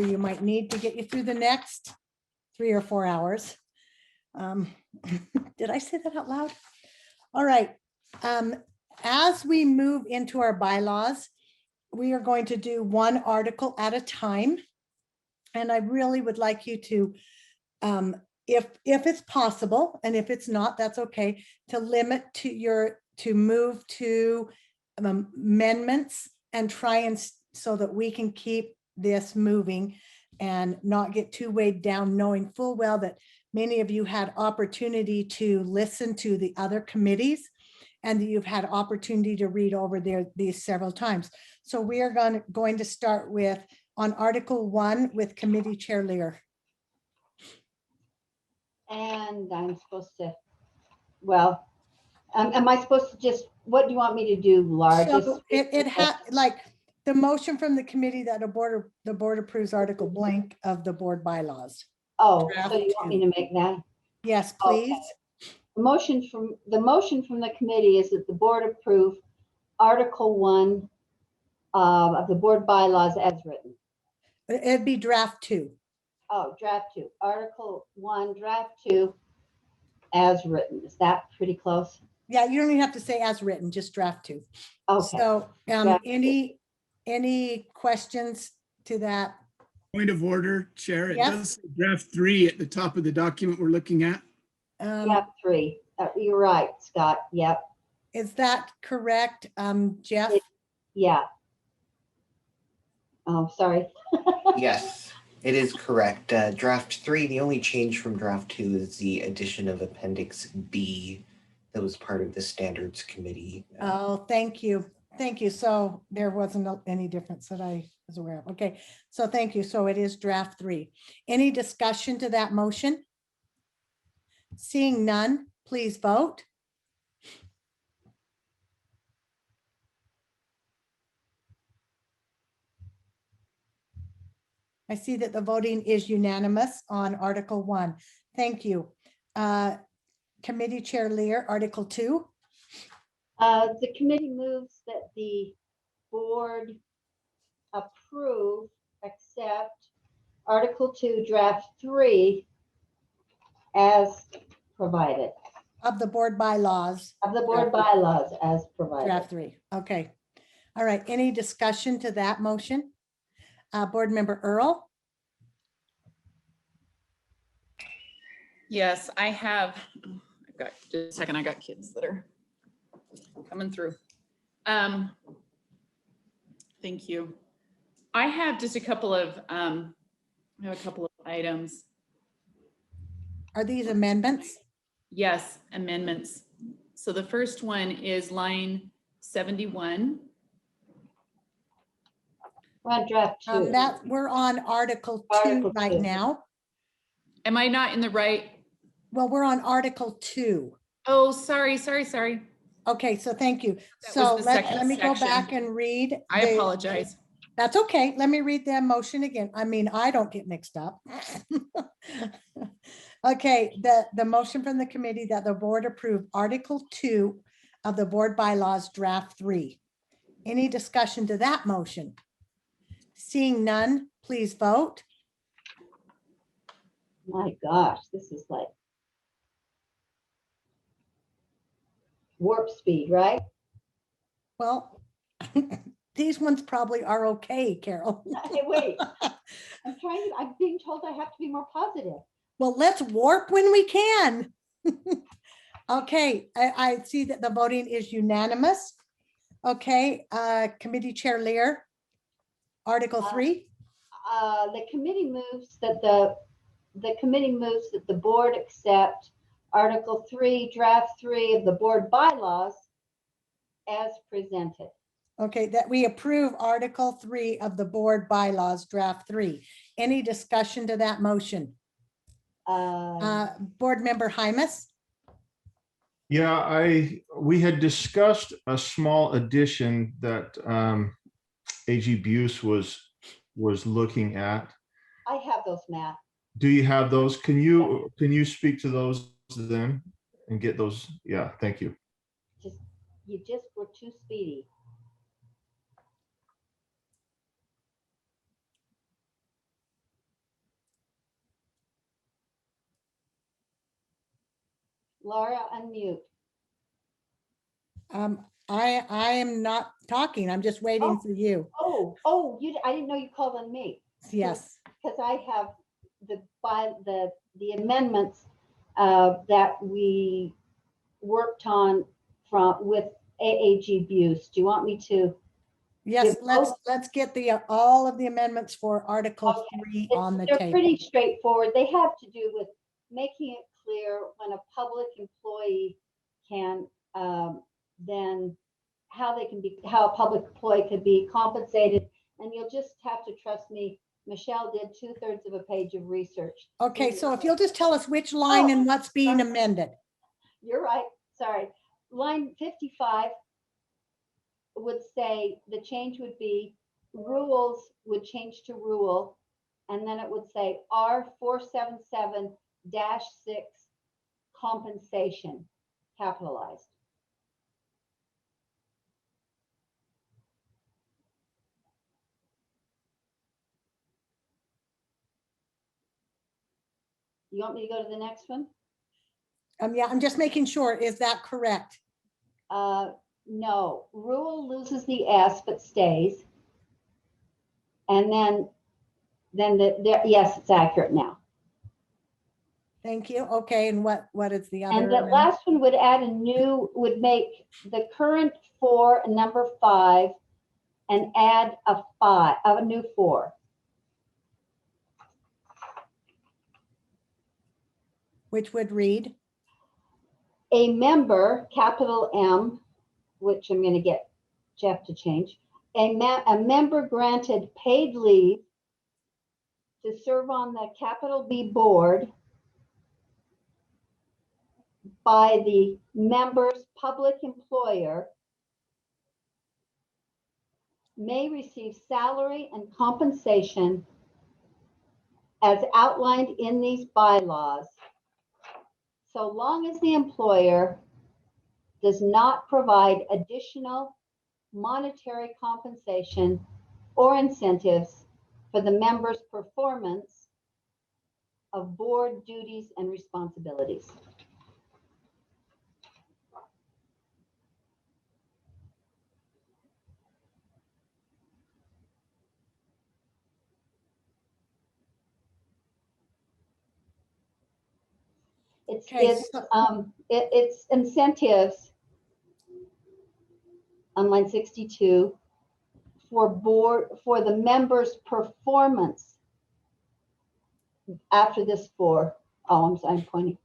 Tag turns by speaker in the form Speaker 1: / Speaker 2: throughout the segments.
Speaker 1: you might need to get you through the next 3 or 4 hours. Did I say that out loud? All right. As we move into our bylaws, we are going to do one article at a time. And I really would like you to, if it's possible, and if it's not, that's okay, to limit to move to amendments and try and so that we can keep this moving and not get too weighed down, knowing full well that many of you had opportunity to listen to the other committees and you've had opportunity to read over these several times. So we are going to start with on Article 1 with Committee Chair Lear.
Speaker 2: And I'm supposed to, well, am I supposed to just, what do you want me to do, Laura?
Speaker 1: So it had like the motion from the committee that the board approves article blank of the board bylaws.
Speaker 2: Oh,
Speaker 1: Draft
Speaker 2: so you want me to make that?
Speaker 1: Yes, please.
Speaker 2: Okay. The motion from the committee is that the board approve Article 1 of the board bylaws as written.
Speaker 1: It'd be draft 2.
Speaker 2: Oh, draft 2, Article 1, draft 2 as written. Is that pretty close?
Speaker 1: Yeah, you don't even have to say as written, just draft 2.
Speaker 2: Okay.
Speaker 1: So
Speaker 2: Draft
Speaker 1: any questions to that?
Speaker 3: Point of order, Chair. It
Speaker 1: Yes.
Speaker 3: does say draft 3 at the top of the document we're looking at.
Speaker 2: Draft 3. You're right, Scott. Yep.
Speaker 1: Is that correct, Jeff?
Speaker 2: Yeah. Oh, sorry.
Speaker 4: Yes, it is correct. Draft 3, the only change from draft 2 is the addition of Appendix B that was part of the Standards Committee.
Speaker 1: Oh, thank you. Thank you. So there wasn't any difference that I was aware of. Okay, so thank you. So it is draft 3. Any discussion to that motion? Seeing none, please vote. I see that the voting is unanimous on Article 1. Thank you. Committee Chair Lear, Article 2.
Speaker 2: The committee moves that the board approve, accept Article 2, Draft 3 as provided.
Speaker 1: Of the board bylaws.
Speaker 2: Of the board bylaws as provided.
Speaker 1: Draft 3. Okay. All right. Any discussion to that motion? Board Member Earl?
Speaker 5: Yes, I have. I've got just a second. I got kids that are coming through. Thank you. I have just a couple of items.
Speaker 1: Are these amendments?
Speaker 5: Yes, amendments. So the first one is line 71.
Speaker 2: We're on draft 2.
Speaker 1: We're on Article 2
Speaker 2: Article
Speaker 1: right
Speaker 2: 2.
Speaker 1: now.
Speaker 5: Am I not in the right?
Speaker 1: Well, we're on Article 2.
Speaker 5: Oh, sorry.
Speaker 1: Okay, so thank you.
Speaker 5: That
Speaker 1: So
Speaker 5: was the second
Speaker 1: let me go
Speaker 5: section.
Speaker 1: back and read.
Speaker 5: I apologize.
Speaker 1: That's okay. Let me read the motion again. I mean, I don't get mixed up. Okay, the motion from the committee that the board approve Article 2 of the board bylaws draft 3. Any discussion to that motion? Seeing none, please vote.
Speaker 2: My gosh, this is like warp speed, right?
Speaker 1: Well, these ones probably are okay, Carol.
Speaker 2: Hey, wait. I'm being told I have to be more positive.
Speaker 1: Well, let's warp when we can. Okay, I see that the voting is unanimous. Okay, Committee Chair Lear, Article 3.
Speaker 2: The committee moves that the board accept Article 3, Draft 3 of the board bylaws as presented.
Speaker 1: Okay, that we approve Article 3 of the board bylaws draft 3. Any discussion to that motion? Board Member Hymas?
Speaker 6: Yeah, we had discussed a small addition that AG Buse was looking at.
Speaker 2: I have those, Matt.
Speaker 6: Do you have those? Can you speak to those then and get those? Yeah, thank you.
Speaker 2: You just were too speedy. Laura, unmute.
Speaker 1: I am not talking. I'm just waiting
Speaker 2: Oh.
Speaker 1: for you.
Speaker 2: Oh, I didn't know you called on me.
Speaker 1: Yes.
Speaker 2: Because I have the amendments that we worked on with AAG Buse. Do you want me to?
Speaker 1: Yes,
Speaker 2: Give
Speaker 1: let's get all of the amendments for Article
Speaker 2: Okay.
Speaker 1: 3 on the
Speaker 2: They're
Speaker 1: table.
Speaker 2: pretty straightforward. They have to do with making it clear when a public employee can, then how a public employee could be compensated. And you'll just have to trust me. Michelle did 2/3 of a page of research.
Speaker 1: Okay, so if you'll just tell us which line and what's being
Speaker 2: sorry.
Speaker 1: amended.
Speaker 2: You're right, sorry. Line 55 would say, the change would be rules would change to rule. And then it would say R477-6 compensation, capitalized. You want me to go to the next one?
Speaker 1: Yeah, I'm just making sure. Is that correct?
Speaker 2: No, rule loses the S but stays. And then yes, it's accurate now.
Speaker 1: Thank you. Okay, and what is the other?
Speaker 2: And the
Speaker 1: amendment?
Speaker 2: last one would add would make the current 4 a number 5 and add a new 4.
Speaker 1: Which would read?
Speaker 2: A member, capital M, which I'm going to get Jeff to change, a member granted paid leave to serve on the capital B board by the member's public employer may receive salary and compensation as outlined in these bylaws, so long as the employer does not provide additional monetary compensation or incentives for the member's performance of board duties and responsibilities. It's incentives on line 62 for the member's performance after this I'm pointing.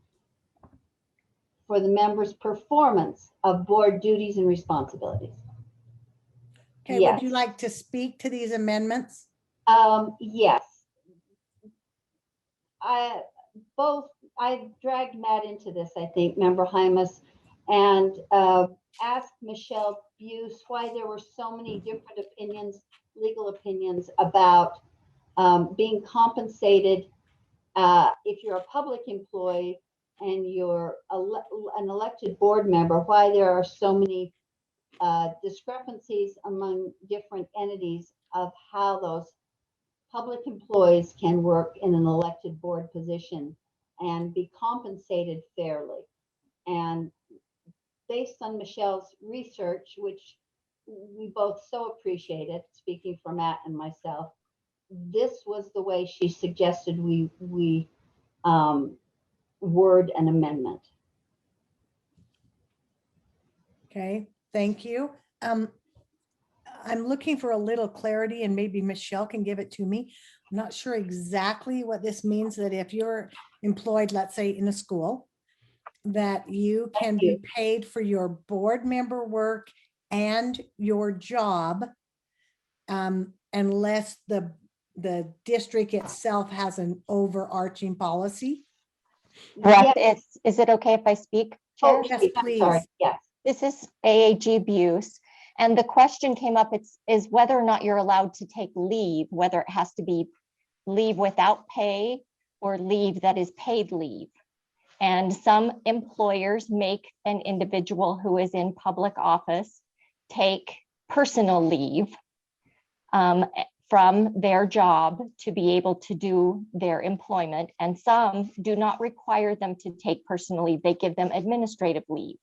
Speaker 2: For the member's performance of board duties and responsibilities.
Speaker 1: Okay,
Speaker 2: Yes.
Speaker 1: would you like to speak to these amendments?
Speaker 2: Yes. I dragged Matt into this, I think, Member Hymas, and asked Michelle Buse why there were so many different opinions, legal opinions about being compensated if you're a public employee and you're an elected board member, why there are so many discrepancies among different entities of how those public employees can work in an elected board position and be compensated fairly. And based on Michelle's research, which we both so appreciated, speaking for Matt and myself, this was the way she suggested we word an amendment.
Speaker 1: Okay, thank you. I'm looking for a little clarity and maybe Michelle can give it to me. I'm not sure exactly what this means, that if you're employed, let's say in a school, that you can be paid for your board member work and your job unless the district itself has an overarching policy.
Speaker 7: Correct.
Speaker 2: Yes.
Speaker 7: Is it okay if I speak,
Speaker 2: Oh,
Speaker 7: Chair?
Speaker 1: Yes,
Speaker 2: I'm
Speaker 1: please.
Speaker 2: sorry. Yes.
Speaker 7: This is AAG Buse. And the question came up, is whether or not you're allowed to take leave, whether it has to be leave without pay or leave that is paid leave. And some employers make an individual who is in public office take personal leave from their job to be able to do their employment, and some do not require them to take personal leave. They give them administrative leave.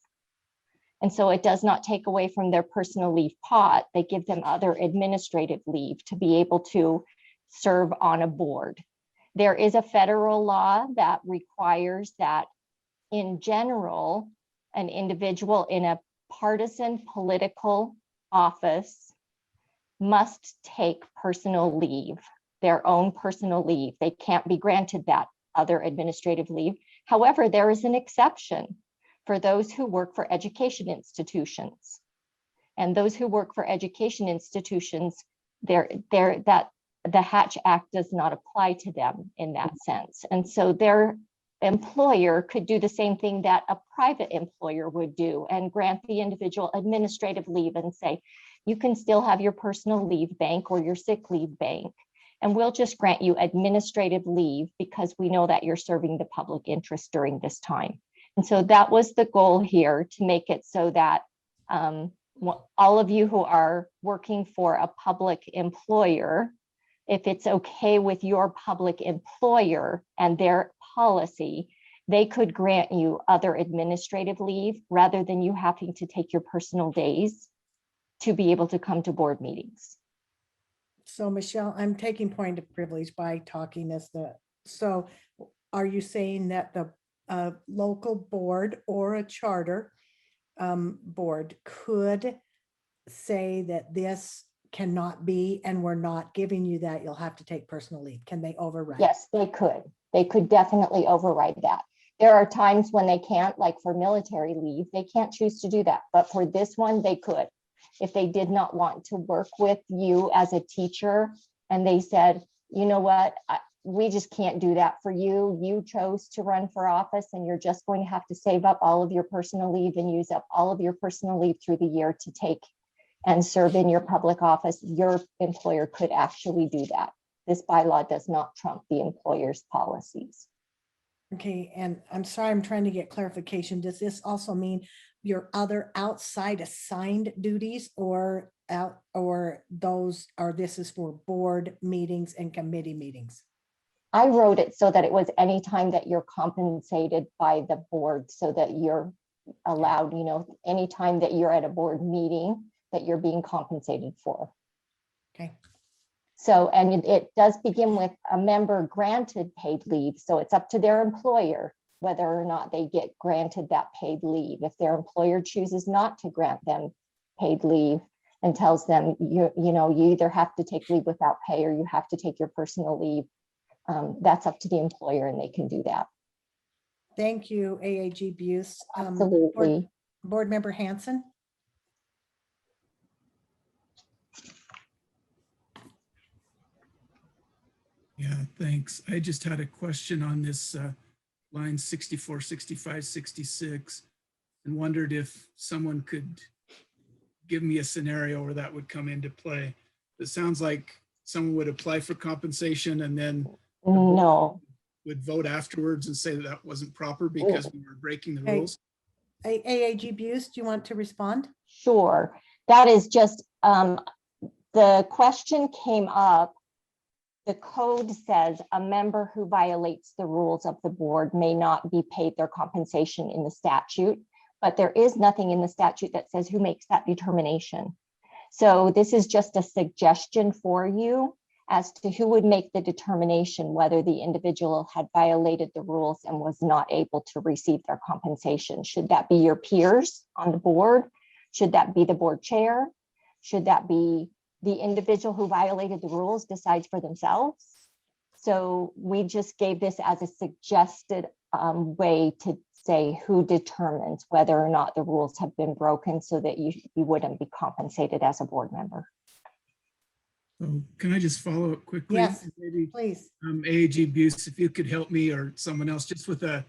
Speaker 7: And so it does not take away from their personal leave pot. They give them other administrative leave to be able to serve on a board. There is a federal law that requires that in general, an individual in a partisan political office must take personal leave, their own personal leave. They can't be granted that other administrative leave. However, there is an exception for those who work for education institutions. And those who work for education institutions, that the Hatch Act does not apply to them in that sense. And so their employer could do the same thing that a private employer would do and grant the individual administrative leave and say, you can still have your personal leave bank or your sick leave bank, and we'll just grant you administrative leave because we know that you're serving the public interest during this time. And so that was the goal here, to make it so that all of you who are working for a public employer, if it's okay with your public employer and their policy, they could grant you other administrative leave rather than you having to take your personal days to be able to come to board meetings.
Speaker 1: So Michelle, I'm taking point of privilege by talking this. So are you saying that the local board or a charter board could say that this cannot be, and we're not giving you that, you'll have to take personal leave? Can they override?
Speaker 7: Yes, they could. They could definitely override that. There are times when they can't, like for military leave, they can't choose to do that. But for this one, they could. If they did not want to work with you as a teacher and they said, you know what, we just can't do that for you. You chose to run for office and you're just going to have to save up all of your personal leave and use up all of your personal leave through the year to take and serve in your public office. Your employer could actually do that. This bylaw does not trump the employer's policies.
Speaker 1: Okay, and I'm sorry, I'm trying to get clarification. Does this also mean your other outside assigned duties or this is for board meetings and committee meetings?
Speaker 7: I wrote it so that it was any time that you're compensated by the board, so that you're allowed, anytime that you're at a board meeting that you're being compensated for.
Speaker 1: Okay.
Speaker 7: So, and it does begin with a member granted paid leave. So it's up to their employer whether or not they get granted that paid leave. If their employer chooses not to grant them paid leave and tells them, you either have to take leave without pay or you have to take your personal leave, that's up to the employer and they can do that.
Speaker 1: Thank you, AAG Buse.
Speaker 7: Absolutely.
Speaker 1: Board Member Hanson.
Speaker 3: Yeah, thanks. I just had a question on this line 64, 65, 66, and wondered if someone could give me a scenario where that would come into play. It sounds like someone would apply for compensation and then
Speaker 7: No.
Speaker 3: would vote afterwards and say that that wasn't proper because we were breaking the
Speaker 1: Okay.
Speaker 3: rules.
Speaker 1: AAG Buse, do you want to respond?
Speaker 7: Sure. That is just, the question came up. The code says a member who violates the rules of the board may not be paid their compensation in the statute, but there is nothing in the statute that says who makes that determination. So this is just a suggestion for you as to who would make the determination whether the individual had violated the rules and was not able to receive their compensation. Should that be your peers on the board? Should that be the board chair? Should that be the individual who violated the rules decides for themselves? So we just gave this as a suggested way to say who determines whether or not the rules have been broken so that you wouldn't be compensated as a board member.
Speaker 3: So can I just follow up quickly?
Speaker 1: Yes,
Speaker 3: Maybe
Speaker 1: please.
Speaker 3: AAG Buse, if you could help me or someone else just with a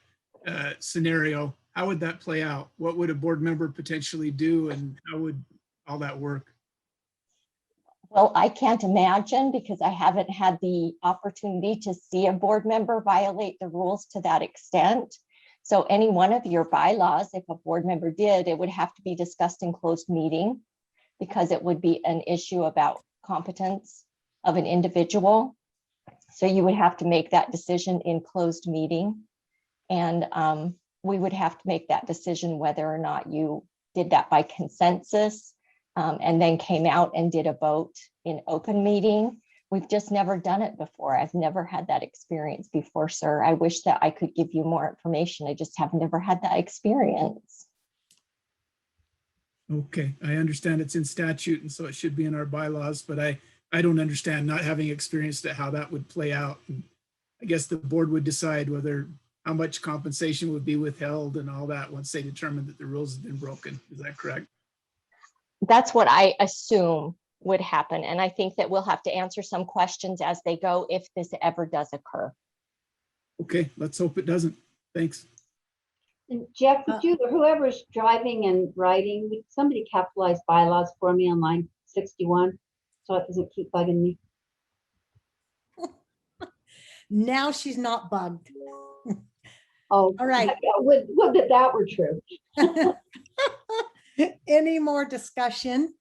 Speaker 3: scenario, how would that play out? What would a board member potentially do and how would all that work?
Speaker 7: Well, I can't imagine because I haven't had the opportunity to see a board member violate the rules to that extent. So any one of your bylaws, if a board member did, it would have to be discussed in closed meeting because it would be an issue about competence of an individual. So you would have to make that decision in closed meeting. And we would have to make that decision whether or not you did that by consensus and then came out and did a vote in open meeting. We've just never done it before. I've never had that experience before, sir. I wish that I could give you more information. I just have never had that experience.
Speaker 3: Okay, I understand it's in statute and so it should be in our bylaws, but I don't understand, not having experienced it, how that would play out. And I guess the board would decide whether, how much compensation would be withheld and all that once they determine that the rules have been broken. Is that correct?
Speaker 7: That's what I assume would happen. And I think that we'll have to answer some questions as they go if this ever does occur.
Speaker 3: Okay, let's hope it doesn't. Thanks.
Speaker 2: And Jeff, would you, or whoever's driving and writing, would somebody capitalize bylaws for me on line 61? So it doesn't keep bugging me.
Speaker 1: Now she's not bugged.
Speaker 2: Oh,
Speaker 1: All right.
Speaker 2: yeah, would that were true.
Speaker 1: Any more discussion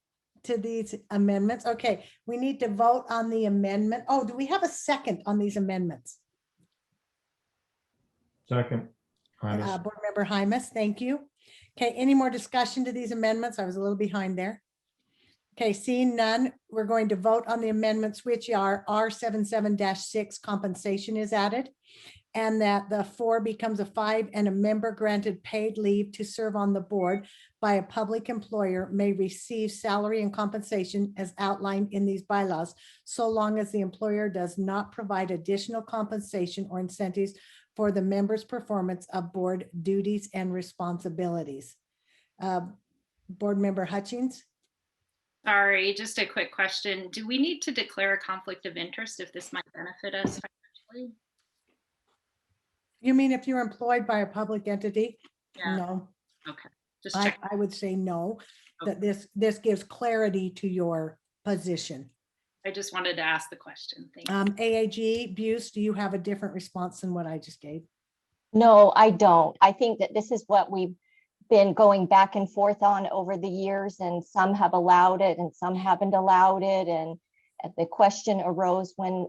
Speaker 1: to these amendments? Okay, we need to vote on the amendment. Oh, do we have a second on these amendments?
Speaker 6: Second. Hymas.
Speaker 1: Board Member Hymas, thank you. Okay, any more discussion to these amendments? I was a little behind there. Okay, seeing none, we're going to vote on the amendments, which are R77-6 compensation is added, and that the 4 becomes a 5, and a member granted paid leave to serve on the board by a public employer may receive salary and compensation as outlined in these bylaws, so long as the employer does not provide additional compensation or incentives for the member's performance of board duties and responsibilities. Board Member Hutchins?
Speaker 8: Sorry, just a quick question. Do we need to declare a conflict of interest if this might benefit us financially?
Speaker 1: You mean if you're employed by a public entity?
Speaker 8: Yeah.
Speaker 1: No,
Speaker 8: Okay, just
Speaker 1: I
Speaker 8: check.
Speaker 1: would say no, that this gives clarity to your position.
Speaker 8: I just wanted to ask the question. Thank you.
Speaker 1: AAG, Buse, do you have a different response than what I just gave?
Speaker 7: No, I don't. I think that this is what we've been going back and forth on over the years, and some have allowed it and some haven't allowed it. And the question arose when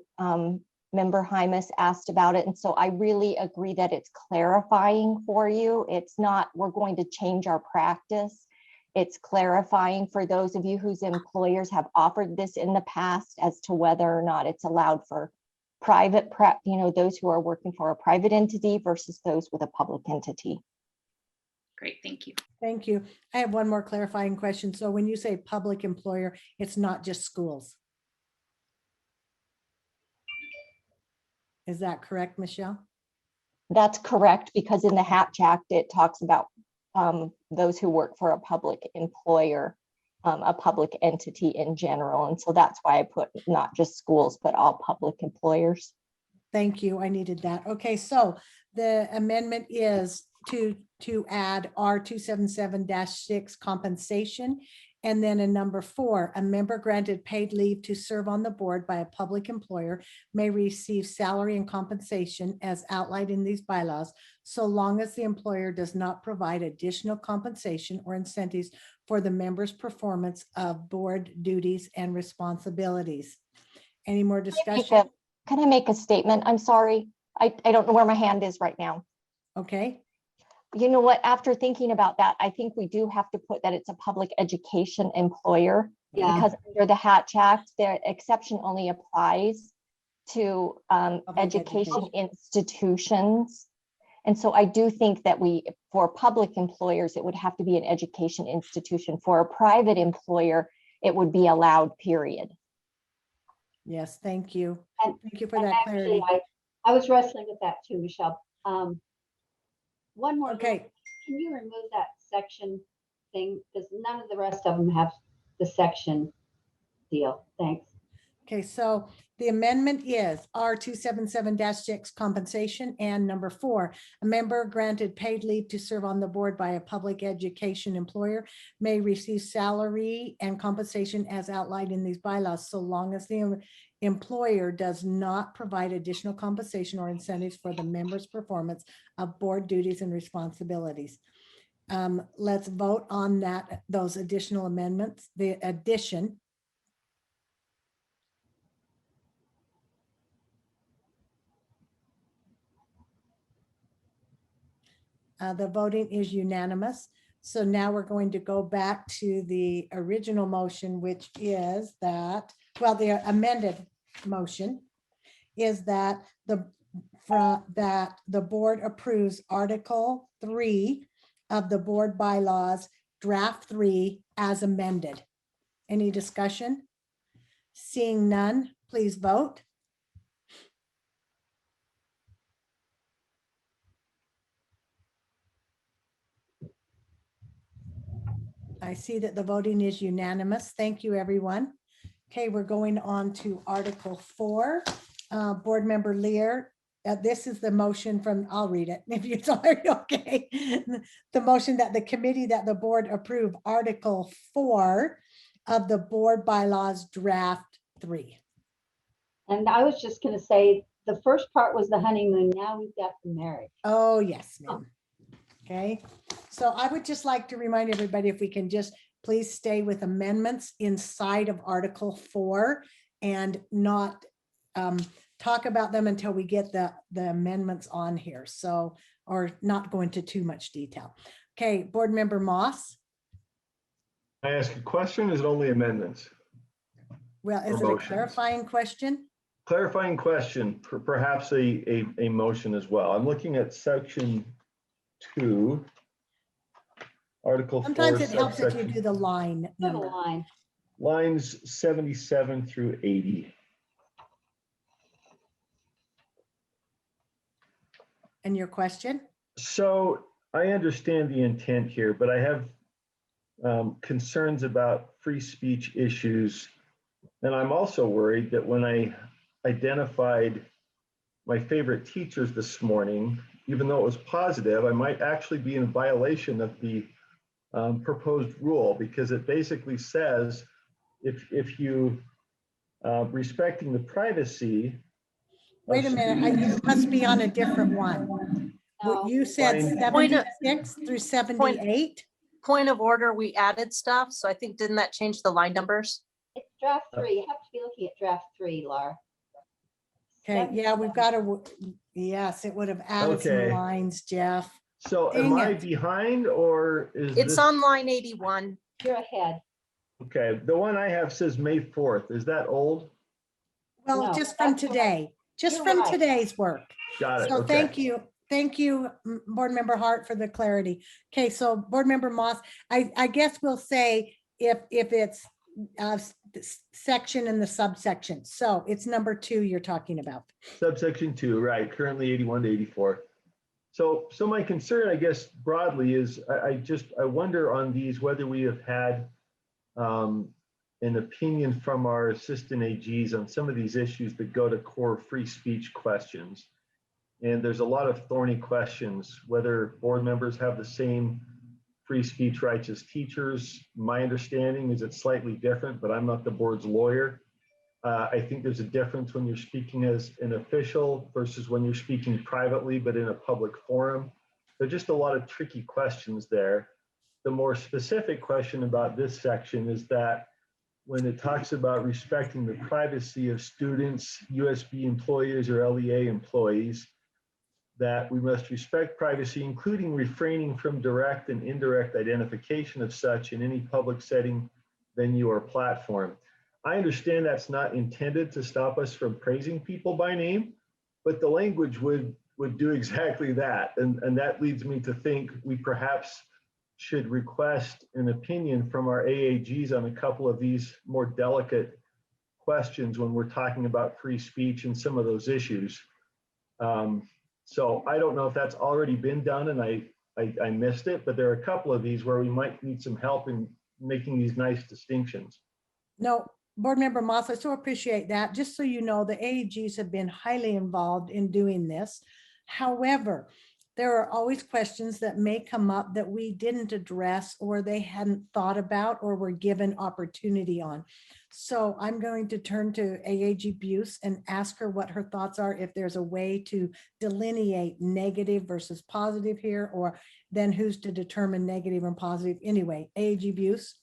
Speaker 7: Member Hymas asked about it. And so I really agree that it's clarifying for you. It's not, we're going to change our practice. It's clarifying for those of you whose employers have offered this in the past as to whether or not it's allowed for private, those who are working for a private entity versus those with a public entity.
Speaker 8: Great, thank you.
Speaker 1: Thank you. I have one more clarifying question. So when you say public employer, it's not just schools. Is that correct, Michelle?
Speaker 7: That's correct, because in the Hatch Act, it talks about those who work for a public employer, a public entity in general. And so that's why I put not just schools, but all public employers.
Speaker 1: Thank you. I needed that. Okay, so the amendment is to add R277-6 compensation. And then in number 4, a member granted paid leave to serve on the board by a public employer may receive salary and compensation as outlined in these bylaws, so long as the employer does not provide additional compensation or incentives for the member's performance of board duties and responsibilities. Any more discussion?
Speaker 7: Can I make a statement? I'm sorry. I don't know where my hand is right now.
Speaker 1: Okay,
Speaker 7: You know what, after thinking about that, I think we do have to put that it's a public education employer.
Speaker 2: Yeah.
Speaker 7: Because under the Hatch Act, the exception only applies to education institutions. And so I do think that for public employers, it would have to be an education institution. For a private employer, it would be allowed, period.
Speaker 1: yes, thank you.
Speaker 2: And-
Speaker 1: Thank you for
Speaker 2: And
Speaker 1: that
Speaker 2: actually,
Speaker 1: clarity.
Speaker 2: I was wrestling with that too, Michelle. One more.
Speaker 1: Okay,
Speaker 2: Can you remove that section thing? Because none of the rest of them have the section deal. Thanks.
Speaker 1: okay, so the amendment is R277-6 compensation, and number 4, a member granted paid leave to serve on the board by a public education employer may receive salary and compensation as outlined in these bylaws, so long as the employer does not provide additional compensation or incentives for the member's performance of board duties and responsibilities. Let's vote on those additional amendments, the addition. The voting is unanimous. So now we're going to go back to the original motion, which is that, well, the amended motion is that the board approves Article 3 of the board bylaws, draft 3 as amended. Any discussion? Seeing none, please vote. I see that the voting is unanimous. Thank you, everyone. Okay, we're going on to Article 4. Board Member Lear, this is the motion from, I'll read it if it's already okay. The motion that the committee that the board approve Article 4 of the board bylaws draft 3.
Speaker 2: And I was just gonna say, the first part was the honeymoon, now we've got the marriage.
Speaker 1: Oh, yes, ma'am. Okay, so I would just like to remind everybody if we can just please stay with amendments inside of Article 4 and not talk about them until we get the amendments on here. So, or not go into too much detail. Okay, Board Member Moss.
Speaker 9: I ask a question, is it only amendments?
Speaker 1: Well, is
Speaker 9: Or
Speaker 1: it a
Speaker 9: motions.
Speaker 1: clarifying question?
Speaker 9: Clarifying question, perhaps a motion as well. I'm looking at section 2, Article 4,
Speaker 1: Sometimes it helps if you
Speaker 9: subsection,
Speaker 1: do the line
Speaker 2: Put a
Speaker 1: number.
Speaker 2: line.
Speaker 9: lines 77 through 80.
Speaker 1: And your question?
Speaker 9: So I understand the intent here, but I have concerns about free speech issues. And I'm also worried that when I identified my favorite teachers this morning, even though it was positive, I might actually be in violation of the proposed rule, because it basically says if you respecting the privacy.
Speaker 1: Wait a minute, you must be on a different one.
Speaker 2: No.
Speaker 1: You said
Speaker 9: Fine.
Speaker 1: 76 through 78?
Speaker 10: Point of order, we added stuff, so I think, didn't that change the line numbers?
Speaker 2: It's draft 3, you have to be looking at draft 3, Laura.
Speaker 1: Okay, yeah, we've got to, yes, it would have added some
Speaker 9: Okay.
Speaker 1: lines, Jeff.
Speaker 9: So am
Speaker 1: Dang
Speaker 9: I
Speaker 1: it.
Speaker 9: behind, or is
Speaker 10: It's
Speaker 9: this?
Speaker 10: on line 81.
Speaker 2: You're ahead.
Speaker 9: Okay, the one I have says May 4th. Is that old?
Speaker 1: Well,
Speaker 2: No,
Speaker 1: just from
Speaker 2: that's right.
Speaker 1: today, just
Speaker 2: You're
Speaker 1: from
Speaker 2: right.
Speaker 1: today's work.
Speaker 9: Got it.
Speaker 1: So
Speaker 9: Okay.
Speaker 1: thank you, Board Member Hart, for the clarity. Okay, so Board Member Moss, I guess we'll say if it's section and the subsection. So it's number 2 you're talking about.
Speaker 9: Subsection 2, right, currently 81 to 84. So my concern, I guess, broadly is I wonder on these whether we have had an opinion from our assistant AGs on some of these issues that go to core free speech questions. And there's a lot of thorny questions, whether board members have the same free speech rights as teachers. My understanding is it's slightly different, but I'm not the board's lawyer. I think there's a difference when you're speaking as an official versus when you're speaking privately, but in a public forum. There's just a lot of tricky questions there. The more specific question about this section is that when it talks about respecting the privacy of students, USB employees, or LEA employees, that we must respect privacy, including refraining from direct and indirect identification of such in any public setting, venue, or platform. I understand that's not intended to stop us from praising people by name, but the language would do exactly that. And that leads me to think we perhaps should request an opinion from our AAGs on a couple of these more delicate questions when we're talking about free speech and some of those issues. So I don't know if that's already been done and I missed it, but there are a couple of these where we might need some help in making these nice distinctions.
Speaker 1: No, Board Member Moss, I so appreciate that. Just so you know, the AAGs have been highly involved in doing this. However, there are always questions that may come up that we didn't address or they hadn't thought about or were given opportunity on. So I'm going to turn to AAG Buse and ask her what her thoughts are, if there's a way to delineate negative versus positive here, or then who's to determine negative and positive. Anyway, AAG Buse.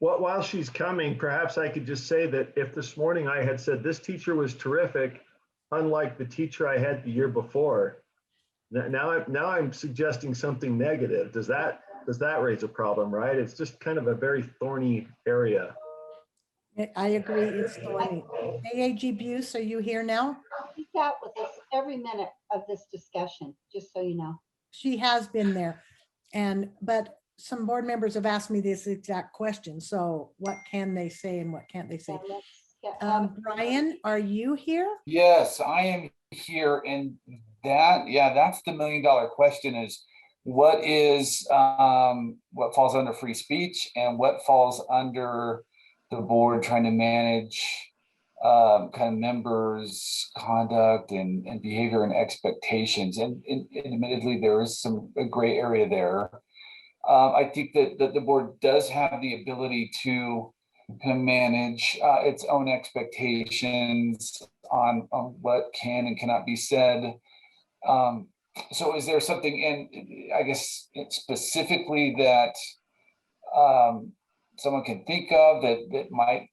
Speaker 9: While she's coming, perhaps I could just say that if this morning I had said this teacher was terrific, unlike the teacher I had the year before, now I'm suggesting something negative. Does that raise a problem, right? It's just kind of a very thorny area.
Speaker 1: I agree, it's thorny. AAG Buse, are you here now?
Speaker 2: She's out with us every minute of this discussion, just so you know.
Speaker 1: She has been there. But some board members have asked me this exact question. So what can they say and what can't they say?
Speaker 2: So let's get
Speaker 1: Brian, are you here?
Speaker 11: Yes, I am here, and that's the $1,000,000 question: is what falls under free speech and what falls under the board trying to manage kind of members' conduct and behavior and expectations. And admittedly, there is a gray area there. I think that the board does have the ability to manage its own expectations on what can and cannot be said. So is there something I guess specifically that someone can think of that might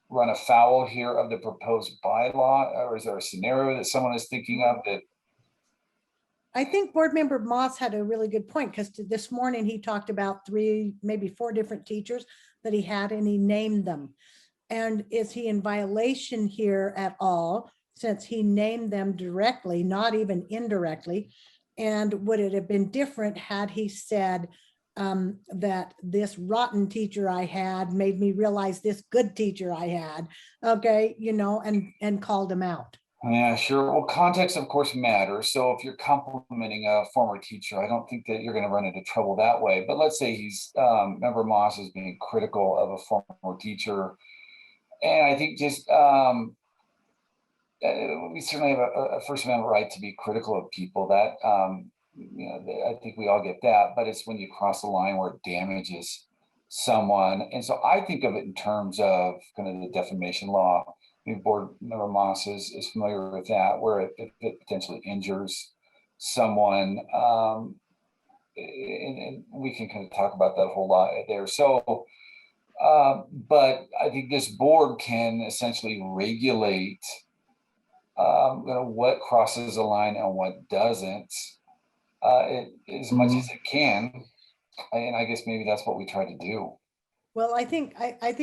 Speaker 11: run afoul here of the proposed bylaw? Or is there a scenario that someone is thinking of that?
Speaker 1: I think board member Moss had a really good point, because this morning he talked about 3, maybe 4 different teachers that he had, and he named them. And is he in violation here at all, since he named them directly, not even indirectly? And would it have been different had he said that this rotten teacher I had made me realize this good teacher I had, okay, and called him out?
Speaker 11: Yeah, sure. Well, context, of course, matters. So if you're complimenting a former teacher, I don't think that you're going to run into trouble that way. But let's say member Moss is being critical of a former teacher. And I think just we certainly have a First Amendment right to be critical of people. That I think we all get that. But it's when you cross the line where it damages someone. And so I think of it in terms of kind of the defamation law. Board member Moss is familiar with that, where it potentially injures someone. And we can kind of talk about that a whole lot there. So, but I think this board can essentially regulate what crosses the line and what doesn't, as much as it can. And I guess maybe that's what we try to do.
Speaker 1: Well, I think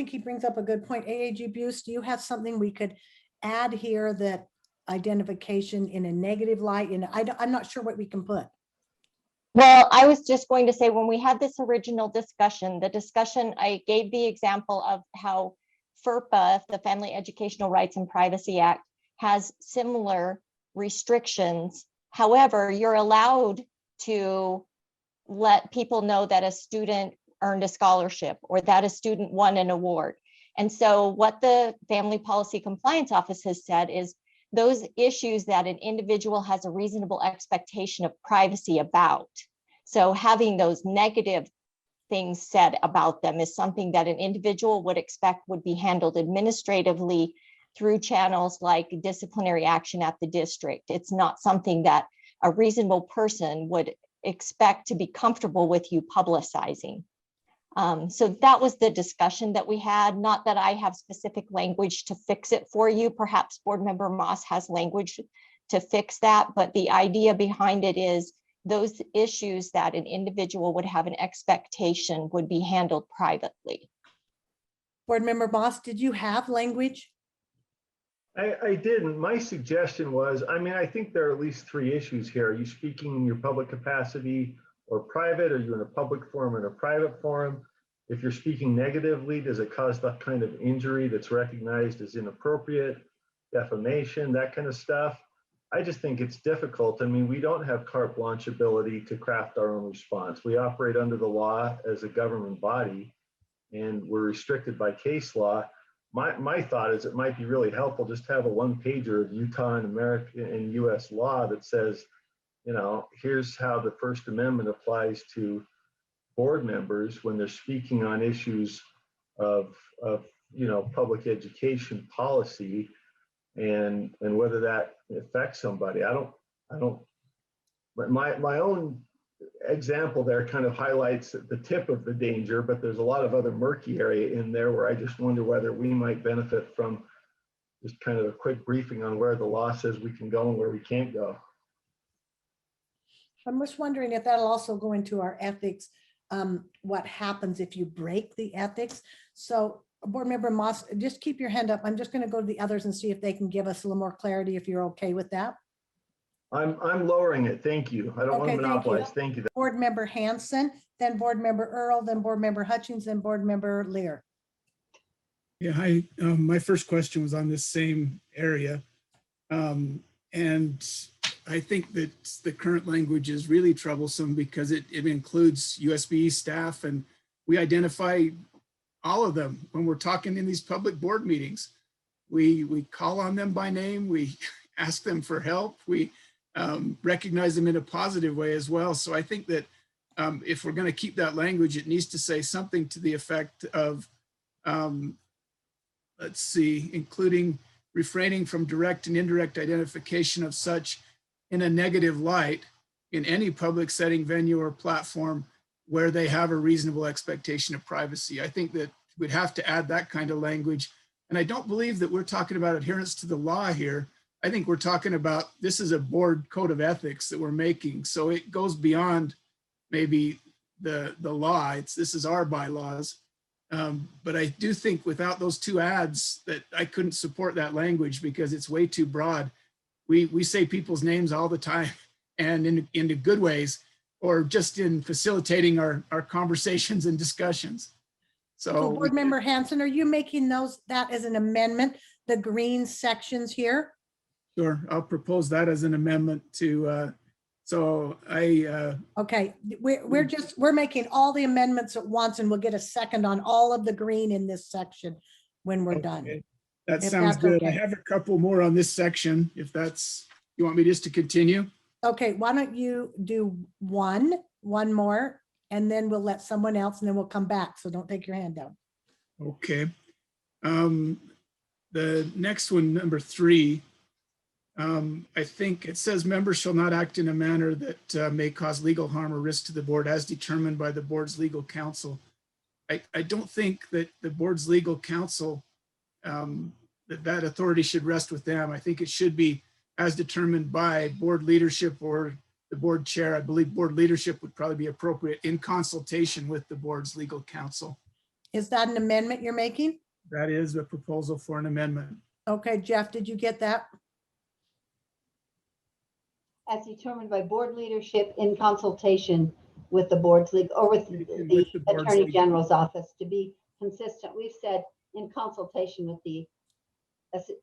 Speaker 1: he brings up a good point. AAG Buse, do you have something we could add here, that identification in a negative light? And I'm not sure what we can put.
Speaker 7: Well, I was just going to say, when we had this original discussion, I gave the example of how FERPA, the Family Educational Rights and Privacy Act, has similar restrictions. However, you're allowed to let people know that a student earned a scholarship or that a student won an award. And so what the Family Policy Compliance Office has said is those issues that an individual has a reasonable expectation of privacy about. So having those negative things said about them is something that an individual would expect would be handled administratively through channels like disciplinary action at the district. It's not something that a reasonable person would expect to be comfortable with you publicizing. So that was the discussion that we had. Not that I have specific language to fix it for you. Perhaps board member Moss has language to fix that, but the idea behind it is those issues that an individual would have an expectation would be handled privately.
Speaker 1: Board member Moss, did you have language?
Speaker 9: I didn't. My suggestion was, I think there are at least 3 issues here. Are you speaking in your public capacity or private? Are you in a public forum or in a private forum? If you're speaking negatively, does it cause that kind of injury that's recognized as inappropriate, defamation, that kind of stuff? I just think it's difficult. We don't have carte blanche ability to craft our own response. We operate under the law as a government body, and we're restricted by case law. My thought is it might be really helpful just to have a 1-pager of Utah and American and US law that says, here's how the First Amendment applies to board members when they're speaking on issues of public education policy, and whether that affects somebody. But my own example there kind of highlights the tip of the danger, but there's a lot of other murky area in there where I just wonder whether we might benefit from just kind of a quick briefing on where the law says we can go and where we can't go.
Speaker 1: I'm just wondering if that'll also go into our ethics, what happens if you break the ethics? So Board Member Moss, just keep your hand up. I'm just going to go to the others and see if they can give us a little more clarity, if you're okay with that.
Speaker 9: I'm lowering it. Thank you. I don't want
Speaker 1: Okay,
Speaker 9: to
Speaker 1: thank you.
Speaker 9: monopolize. Thank you.
Speaker 1: Board Member Hanson, then Board Member Earl, then Board Member Hutchins, then Board Member Lear.
Speaker 3: Yeah, hi. My first question was on this same area. And I think that the current language is really troublesome because it includes USB staff, and we identify all of them when we're talking in these public board meetings. We call on them by name, we ask them for help, we recognize them in a positive way as well. So I think that if we're going to keep that language, it needs to say something to the effect of, let's see, including refraining from direct and indirect identification of such in a negative light in any public setting, venue, or platform where they have a reasonable expectation of privacy. I think that we'd have to add that kind of language. And I don't believe that we're talking about adherence to the law here. I think we're talking about, this is a board code of ethics that we're making. So it goes beyond maybe the law. This is our bylaws. But I do think without those two ads that I couldn't support that language because it's way too broad. We say people's names all the time, and in the good ways, or just in facilitating our conversations and discussions. So
Speaker 1: Board Member Hanson, are you making that as an amendment, the green sections here?
Speaker 3: Sure, I'll propose that as an amendment to,
Speaker 1: Okay, we're making all the amendments at once, and we'll get a second on all of the green in this section when we're done.
Speaker 3: okay, that
Speaker 1: If
Speaker 3: sounds
Speaker 1: that's
Speaker 3: good. I
Speaker 1: okay.
Speaker 3: have a couple more on this section, if that's, you want me just to continue?
Speaker 1: Okay, why don't you do one more, and then we'll let someone else, and then we'll come back. So don't take your hand down.
Speaker 3: Okay. The next one, number 3, I think it says members shall not act in a manner that may cause legal harm or risk to the board as determined by the board's legal counsel. I don't think that the board's legal counsel, that authority should rest with them. I think it should be as determined by board leadership or the board chair. I believe board leadership would probably be appropriate in consultation with the board's legal counsel.
Speaker 1: Is that an amendment you're making?
Speaker 3: That is a proposal for an amendment.
Speaker 1: Okay, Jeff, did you get that?
Speaker 2: As determined by board leadership in consultation with the board's legal, or with the
Speaker 3: board's
Speaker 2: Attorney
Speaker 3: legal.
Speaker 2: General's office, to be consistent. We've said in consultation with the.